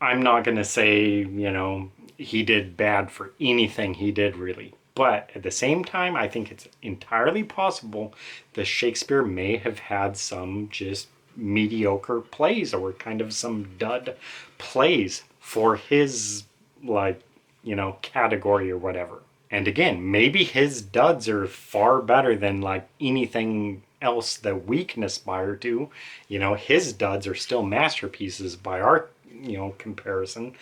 I'm not going to say, you know, he did bad for anything he did, really. But at the same time, I think it's entirely possible that Shakespeare may have had some just mediocre plays or kind of some dud plays for his, like, you know, category or whatever. And again, maybe his duds are far better than like anything else that we can aspire to. You know, his duds are still masterpieces by our, you know, comparison.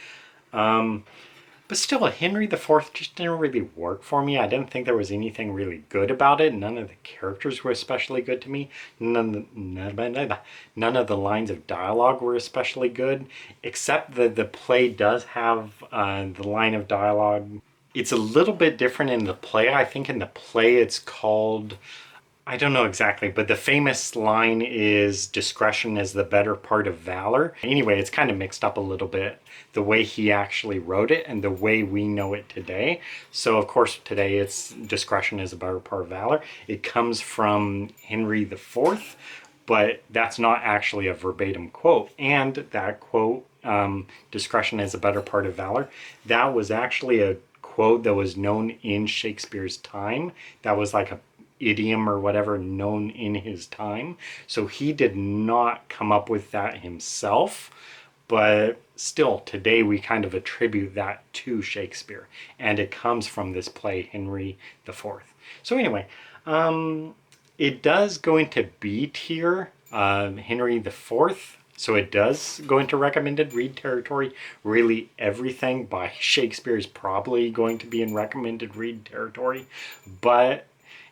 But still, Henry IV just didn't really work for me. I didn't think there was anything really good about it. None of the characters were especially good to me. None of the lines of dialogue were especially good, except that the play does have the line of dialogue. It's a little bit different in the play. I think in the play it's called, I don't know exactly, but the famous line is discretion is the better part of valor. Anyway, it's kind of mixed up a little bit, the way he actually wrote it and the way we know it today. So of course today it's discretion is the better part of valor. It comes from Henry IV, but that's not actually a verbatim quote. And that quote, discretion is a better part of valor, that was actually a quote that was known in Shakespeare's time. That was like a idiom or whatever known in his time. So he did not come up with that himself, but still today we kind of attribute that to Shakespeare, and it comes from this play Henry IV. So anyway, it does go into B tier, Henry IV. So it does go into recommended read territory. Really everything by Shakespeare is probably going to be in recommended read territory, but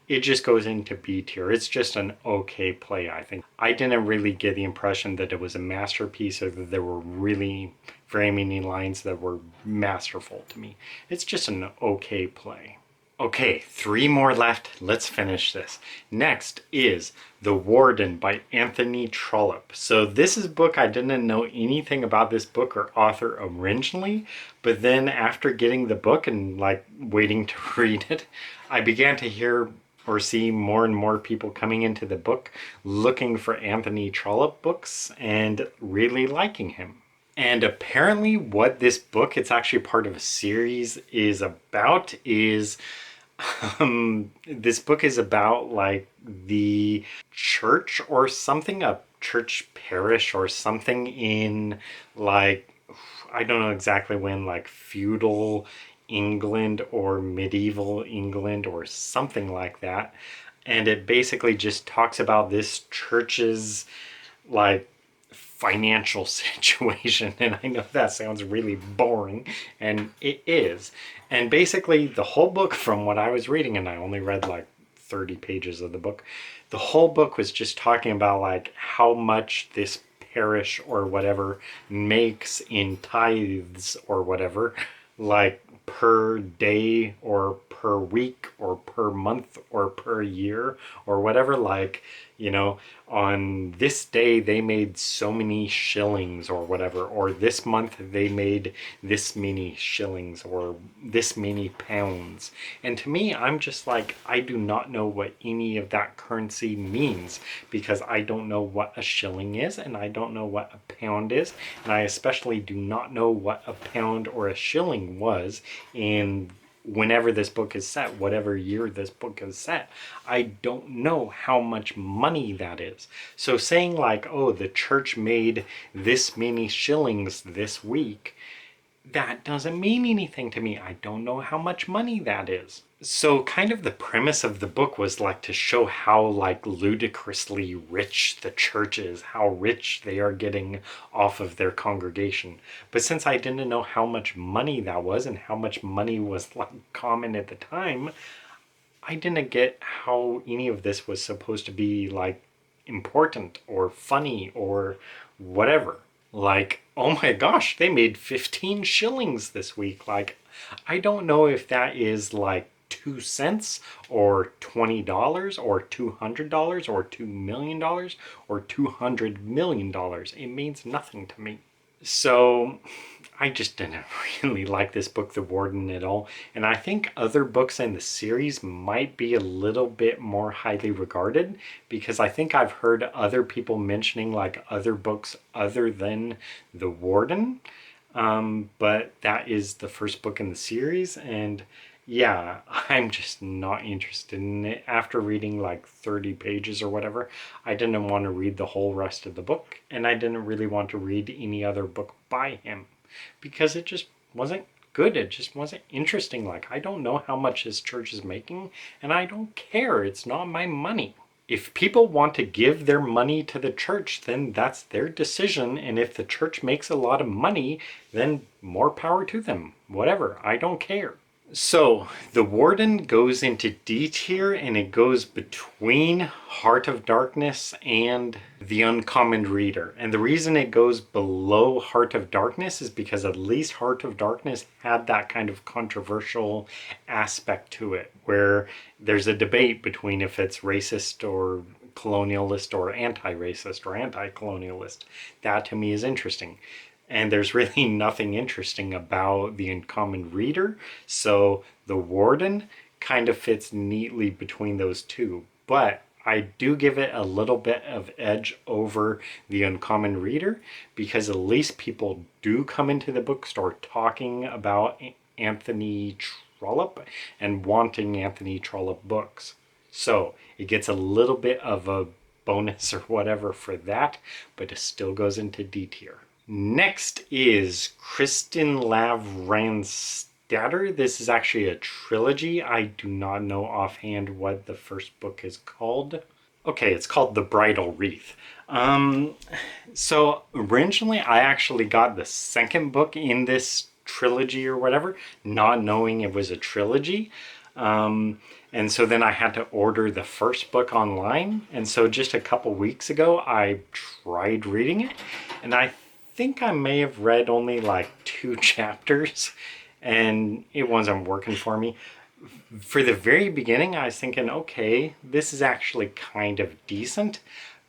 it just goes into B tier. It's just an okay play, I think. I didn't really get the impression that it was a masterpiece or that there were really very many lines that were masterful to me. It's just an okay play. Okay, 3 more left. Let's finish this. Next is The Warden by Anthony Trollope. So this is a book, I didn't know anything about this book or author originally, but then after getting the book and like waiting to read it, I began to hear or see more and more people coming into the book looking for Anthony Trollope books and really liking him. And apparently what this book, it's actually part of a series, is about is this book is about like the church or something, a church parish or something in like, I don't know exactly when, like feudal England or medieval England or something like that. And it basically just talks about this church's like financial situation. And I know that sounds really boring, and it is. And basically the whole book, from what I was reading, and I only read like 30 pages of the book, the whole book was just talking about like how much this parish or whatever makes in tithes or whatever, like per day or per week or per month or per year or whatever. Like, you know, on this day they made so many shillings or whatever, or this month they made this many shillings or this many pounds. And to me, I'm just like, I do not know what any of that currency means, because I don't know what a shilling is and I don't know what a pound is, and I especially do not know what a pound or a shilling was in whenever this book is set, whatever year this book is set. I don't know how much money that is. So saying like, oh, the church made this many shillings this week, that doesn't mean anything to me. I don't know how much money that is. So kind of the premise of the book was like to show how like ludicrously rich the church is, how rich they are getting off of their congregation. But since I didn't know how much money that was and how much money was like common at the time, I didn't get how any of this was supposed to be like important or funny or whatever. Like, oh my gosh, they made 15 shillings this week. Like, I don't know if that is like 2 cents or $20 or $200 or $2 million or $200 million. It means nothing to me. So I just didn't really like this book, The Warden, at all. And I think other books in the series might be a little bit more highly regarded, because I think I've heard other people mentioning like other books other than The Warden. But that is the first book in the series, and yeah, I'm just not interested in it. After reading like 30 pages or whatever, I didn't want to read the whole rest of the book, and I didn't really want to read any other book by him, because it just wasn't good. It just wasn't interesting. Like, I don't know how much his church is making, and I don't care. It's not my money. If people want to give their money to the church, then that's their decision. And if the church makes a lot of money, then more power to them. Whatever. I don't care. So The Warden goes into D tier, and it goes between Heart of Darkness and The Uncommon Reader. And the reason it goes below Heart of Darkness is because at least Heart of Darkness had that kind of controversial aspect to it, where there's a debate between if it's racist or colonialist or anti-racist or anti-colonialist. That to me is interesting. And there's really nothing interesting about The Uncommon Reader, so The Warden kind of fits neatly between those two. But I do give it a little bit of edge over The Uncommon Reader, because at least people do come into the bookstore talking about Anthony Trollope and wanting Anthony Trollope books. So it gets a little bit of a bonus or whatever for that, but it still goes into D tier. Next is Kristen Lavranstatter. This is actually a trilogy. I do not know offhand what the first book is called. Okay, it's called The Bridal Wreath. So originally I actually got the second book in this trilogy or whatever, not knowing it was a trilogy. And so then I had to order the first book online. And so just a couple weeks ago, I tried reading it, and I think I may have read only like 2 chapters, and it wasn't working for me. For the very beginning, I was thinking, okay, this is actually kind of decent.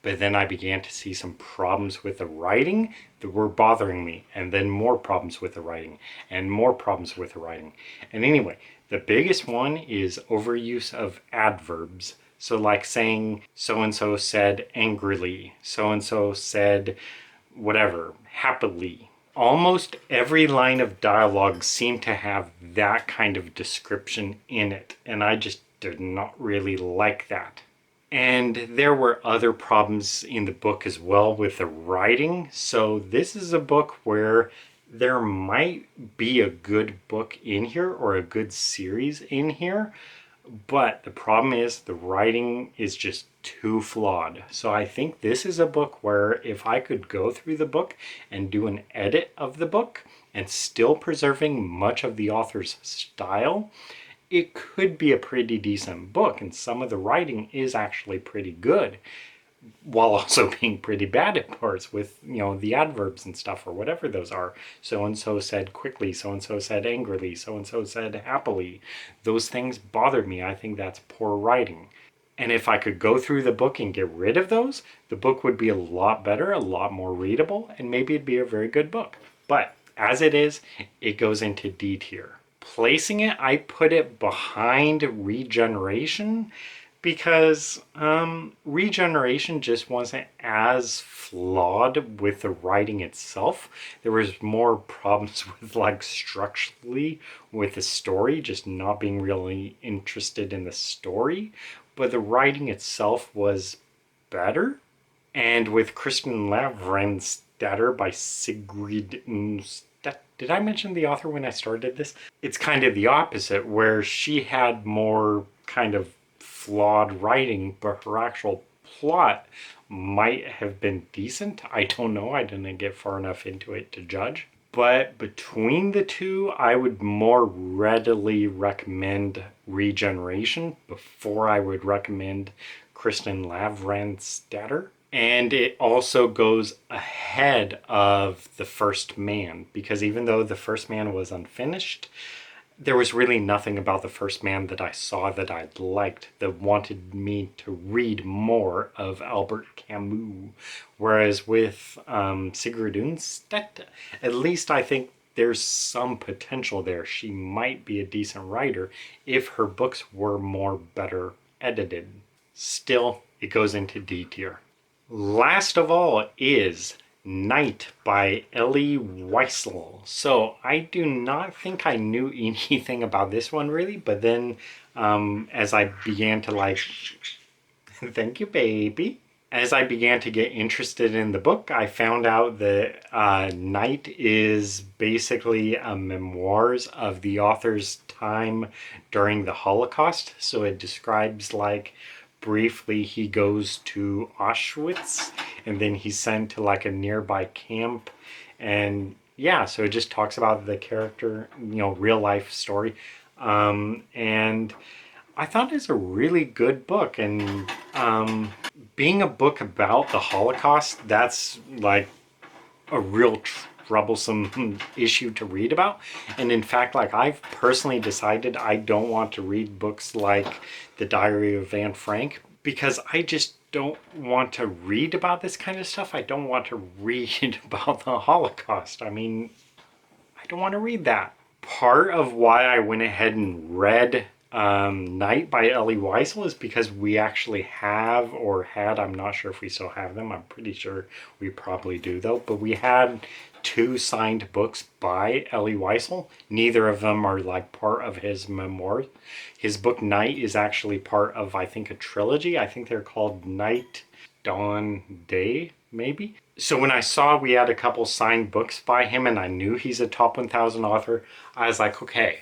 But then I began to see some problems with the writing that were bothering me, and then more problems with the writing, and more problems with the writing. And anyway, The biggest one is overuse of adverbs. So like saying so-and-so said angrily, so-and-so said whatever, happily. Almost every line of dialogue seemed to have that kind of description in it, and I just did not really like that. And there were other problems in the book as well with the writing. So this is a book where there might be a good book in here or a good series in here, but the problem is the writing is just too flawed. So I think this is a book where if I could go through the book and do an edit of the book and still preserving much of the author's style, it could be a pretty decent book, and some of the writing is actually pretty good, while also being pretty bad at parts with, the adverbs and stuff or whatever those are. So-and-so said quickly, so-and-so said angrily, so-and-so said happily. Those things bother me. I think that's poor writing. And if I could go through the book and get rid of those, the book would be a lot better, a lot more readable, and maybe it'd be a very good book. But as it is, it goes into D tier. Placing it, I put it behind Regeneration because Regeneration just wasn't as flawed with the writing itself. There was more problems with structurally with the story, just not being really interested in the story. But the writing itself was better. And with Kristen Lavransdatter by Sigrid... Did I mention the author when I started this? It's kind of the opposite, where she had more kind of flawed writing, but her actual plot might have been decent. I don't know. I didn't get far enough into it to judge. But between the two, I would more readily recommend Regeneration before I would recommend Kristen Lavransdatter. And it also goes ahead of The First Man, because even though The First Man was unfinished, there was really nothing about The First Man that I saw that I liked that wanted me to read more of Albert Camus. Whereas with Sigrid Undset, at least I think there's some potential there. She might be a decent writer if her books were better edited. Still, it goes into D tier. Last of all is Night by Elie Wiesel. So I do not think I knew anything about this one really, but then as I began to thank you, baby. As I began to get interested in the book, I found out that Night is basically a memoirs of the author's time during the Holocaust. So it describes briefly he goes to Auschwitz and then he's sent to a nearby camp, and so it just talks about the character, real life story, and I thought it's a really good book. And being a book about the Holocaust, that's a real troublesome issue to read about. And in fact, I've personally decided I don't want to read books like The Diary of Anne Frank, because I just don't want to read about this kind of stuff. I don't want to read about the Holocaust. I don't want to read that. Part of why I went ahead and read Night by Elie Wiesel is because we actually have, or had, I'm not sure if we still have them, I'm pretty sure we probably do though, but we had 2 signed books by Elie Wiesel. Neither of them are part of his memoirs. His book Night is actually part of, I think, a trilogy. I think they're called Night, Dawn, Day, maybe. So when I saw we had a couple signed books by him and I knew he's a top 1000 author, I was like, okay,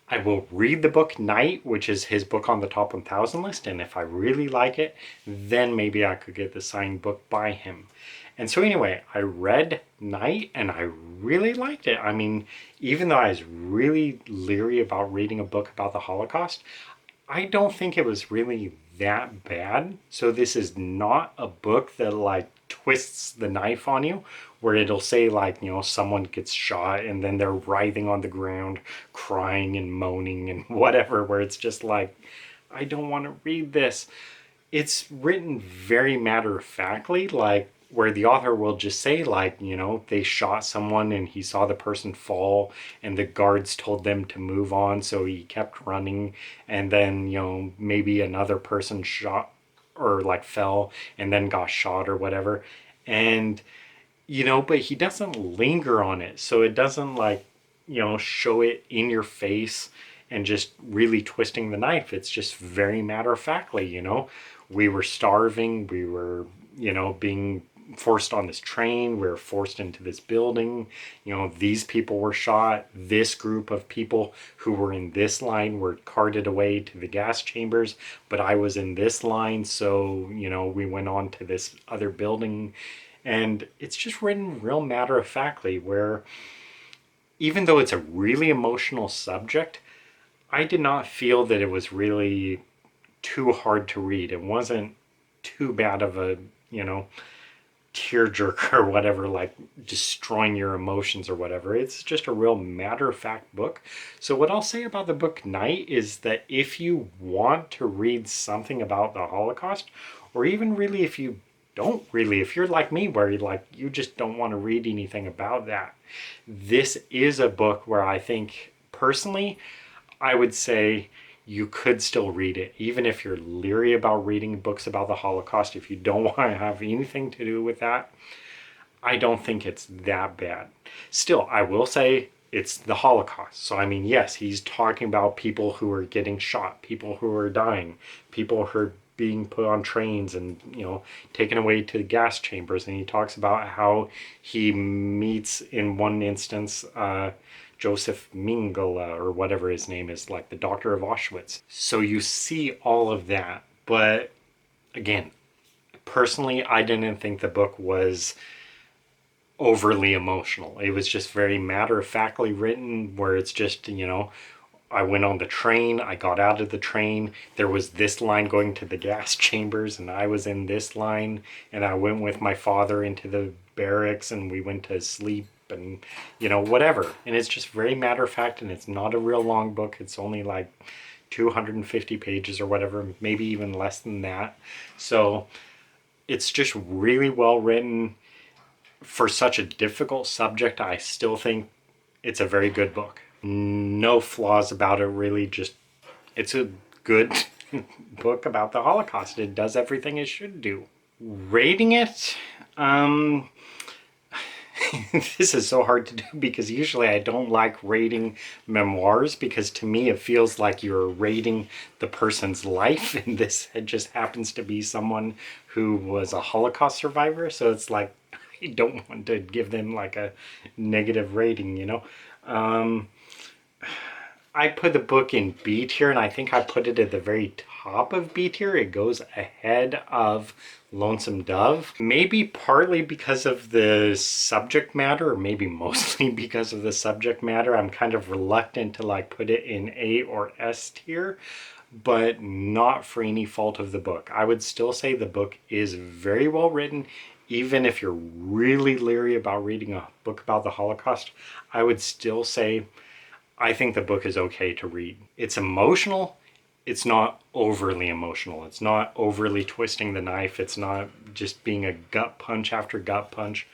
I will read the book Night, which is his book on the top 1000 list, and if I really like it, then maybe I could get the signed book by him. And so anyway, I read Night and I really liked it. Even though I was really leery about reading a book about the Holocaust, I don't think it was really that bad. So this is not a book that twists the knife on you, where it'll say someone gets shot and then they're writhing on the ground, crying and moaning and whatever, where it's just I don't want to read this. It's written very matter-of-factly, where the author will just say, like, you know, they shot someone and he saw the person fall and the guards told them to move on, so he kept running, and then, you know, maybe another person shot or like fell and then got shot or whatever. And, you know, but he doesn't linger on it, so it doesn't, like, you know, show it in your face and just really twisting the knife. It's just very matter-of-factly, you know. We were starving, we were, you know, being forced on this train, we were forced into this building, you know, these people were shot, this group of people who were in this line were carted away to the gas chambers, but I was in this line, so, you know, we went on to this other building. And it's just written real matter-of-factly, where even though it's a really emotional subject, I did not feel that it was really too hard to read. It wasn't too bad of a, you know, tearjerker or whatever, like destroying your emotions or whatever. It's just a real matter-of-fact book. So what I'll say about the book Night is that if you want to read something about the Holocaust, or even really if you don't really, if you're like me, where you just don't want to read anything about that, this is a book where I think, personally, I would say you could still read it, even if you're leery about reading books about the Holocaust. If you don't want to have anything to do with that, I don't think it's that bad. Still, I will say it's the Holocaust. So, I mean, yes, he's talking about people who are getting shot, people who are dying, people who are being put on trains and, you know, taken away to the gas chambers. And he talks about how he meets, in one instance, Joseph Mengele, or whatever his name is, like the doctor of Auschwitz. So you see all of that. But again, personally, I didn't think the book was overly emotional. It was just very matter-of-factly written, where it's just, you know, I went on the train, I got out of the train, there was this line going to the gas chambers, and I was in this line, and I went with my father into the barracks, and we went to sleep, and, you know, whatever. And it's just very matter-of-fact, and it's not a real long book. It's only like 250 pages or whatever, maybe even less than that. So it's just really well written. For such a difficult subject, I still think it's a very good book. No flaws about it, really. Just, it's a good book about the Holocaust. It does everything it should do. Rating it, this is so hard to do, because usually I don't like rating memoirs, because to me it feels like you're rating the person's life, and this just happens to be someone who was a Holocaust survivor, so it's like I don't want to give them like a negative rating, you know. I put the book in B tier, and I think I put it at the very top of B tier. It goes ahead of Lonesome Dove. Maybe partly because of the subject matter, or maybe mostly because of the subject matter. I'm kind of reluctant to like put it in A or S tier, but not for any fault of the book. I would still say the book is very well written. Even if you're really leery about reading a book about the Holocaust, I would still say I think the book is okay to read. It's emotional. It's not overly emotional. It's not overly twisting the knife. It's not just being a gut punch after gut punch.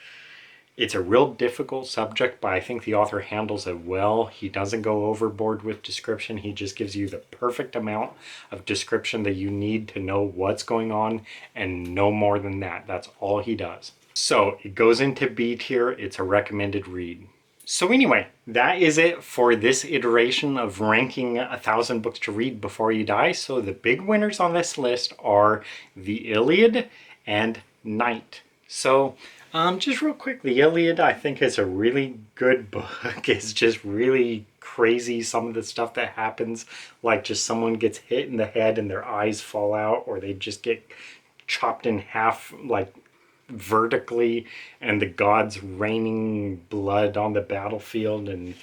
It's a real difficult subject, but I think the author handles it well. He doesn't go overboard with description. He just gives you the perfect amount of description that you need to know what's going on, and no more than that. That's all he does. So it goes into B tier. It's a recommended read. So anyway, that is it for this iteration of ranking 1,000 books to read before you die. So the big winners on this list are the Iliad and Night. So just real quick, the Iliad I think is a really good book. It's just really crazy, some of the stuff that happens, like just someone gets hit in the head and their eyes fall out, or they just get chopped in half, like vertically, and the gods raining blood on the battlefield. And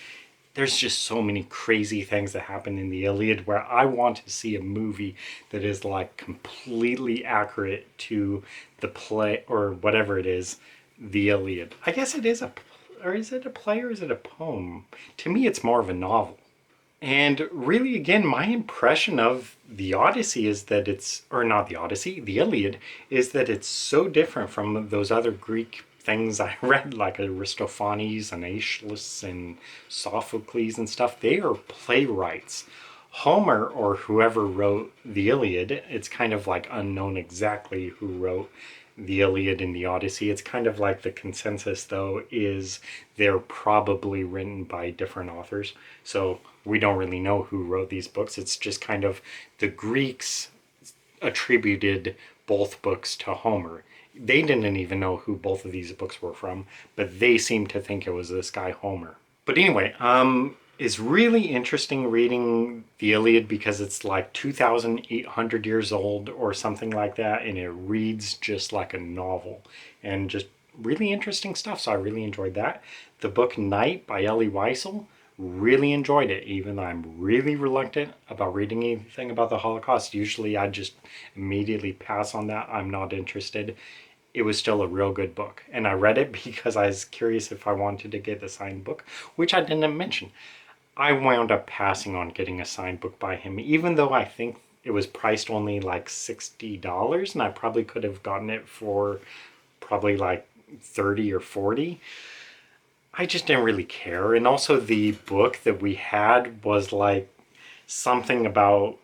there's just so many crazy things that happen in the Iliad, where I want to see a movie that is like completely accurate to the play, or whatever it is, the Iliad. I guess it is or is it a play, or is it a poem? To me it's more of a novel. And really, again, my impression of the Odyssey is that it's, or not the Odyssey, the Iliad, is that it's so different from those other Greek things I read, like Aristophanes and Aeschylus and Sophocles and stuff. They are playwrights. Homer, or whoever wrote the Iliad, it's kind of like unknown exactly who wrote the Iliad and the Odyssey. It's kind of like the consensus, though, is they're probably written by different authors. So we don't really know who wrote these books. It's just kind of the Greeks attributed both books to Homer. They didn't even know who both of these books were from, but they seemed to think it was this guy Homer. But anyway, it's really interesting reading the Iliad because it's like 2,800 years old or something like that, and it reads just like a novel and just really interesting stuff. So I really enjoyed that. The book Night by Elie Wiesel, really enjoyed it, even though I'm really reluctant about reading anything about the Holocaust. Usually I just immediately pass on that. I'm not interested. It was still a real good book, and I read it because I was curious if I wanted to get the signed book, which I didn't mention. I wound up passing on getting a signed book by him, even though I think it was priced only like $60, and I probably could have gotten it for probably like 30 or 40. I just didn't really care. And also the book that we had was like something about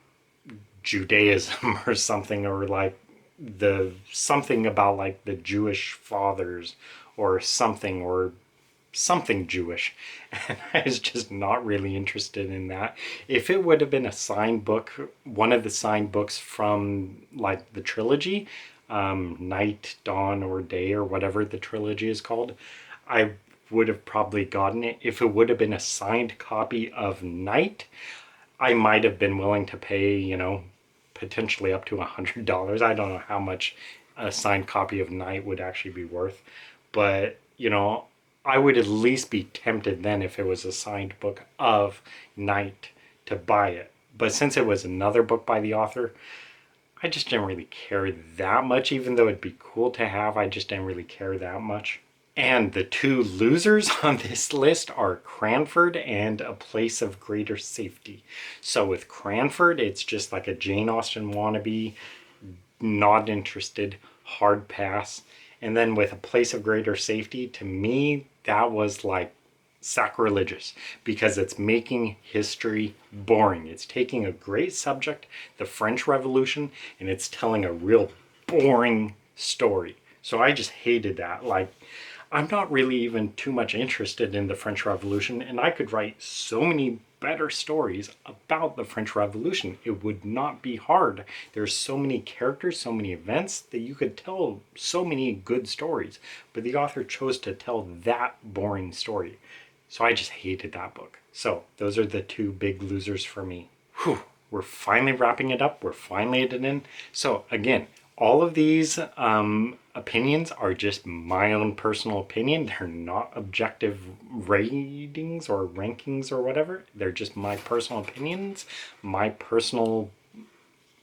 Judaism or something, or like something about like the Jewish fathers or something Jewish, and I was just not really interested in that. If it would have been a signed book, one of the signed books from like the trilogy, Night, Dawn, or Day, or whatever the trilogy is called, I would have probably gotten it. If it would have been a signed copy of Night, I might have been willing to pay, you know, potentially up to $100. I don't know how much a signed copy of Night would actually be worth, but you know, I would at least be tempted then, if it was a signed book of Night, to buy it. But since it was another book by the author, I just didn't really care that much. Even though it'd be cool to have, I just didn't really care that much. And the two losers on this list are Cranford and A Place of Greater Safety. So with Cranford, it's just like a Jane Austen wannabe, not interested, hard pass. And then with A Place of Greater Safety, to me, that was like sacrilegious, because it's making history boring. It's taking a great subject, the French Revolution, and it's telling a real boring story. So I just hated that. Like, I'm not really even too much interested in the French Revolution, and I could write so many better stories about the French Revolution. It would not be hard. There's so many characters, so many events, that you could tell so many good stories. But the author chose to tell that boring story. So I just hated that book. So those are the two big losers for me. Whew, we're finally wrapping it up. We're finally at an end. So again, all of these opinions are just my own personal opinion. They're not objective ratings or rankings or whatever. They're just my personal opinions, my personal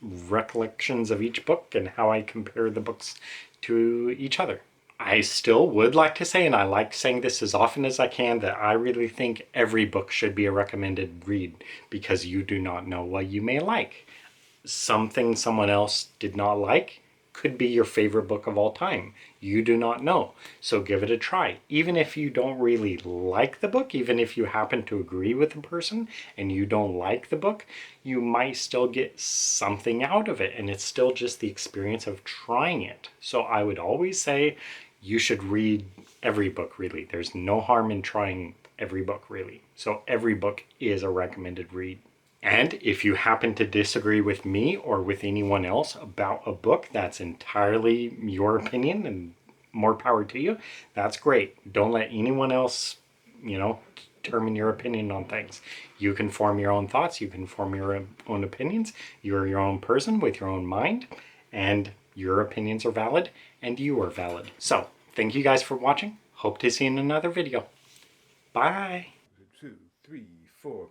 recollections of each book, and how I compare the books to each other. I still would like to say, and I like saying this as often as I can, that I really think every book should be a recommended read, because you do not know what you may like. Something someone else did not like could be your favorite book of all time. You do not know. So give it a try. Even if you don't really like the book, even if you happen to agree with the person and you don't like the book, you might still get something out of it, and it's still just the experience of trying it. So I would always say you should read every book, really. There's no harm in trying every book, really. So every book is a recommended read. And if you happen to disagree with me or with anyone else about a book, that's entirely your opinion, and more power to you. That's great. Don't let anyone else, determine your opinion on things. You can form your own thoughts. You can form your own opinions. You're your own person with your own mind, and your opinions are valid, and you are valid. So thank you guys for watching. Hope to see you in another video. Bye. 2, 3, 4.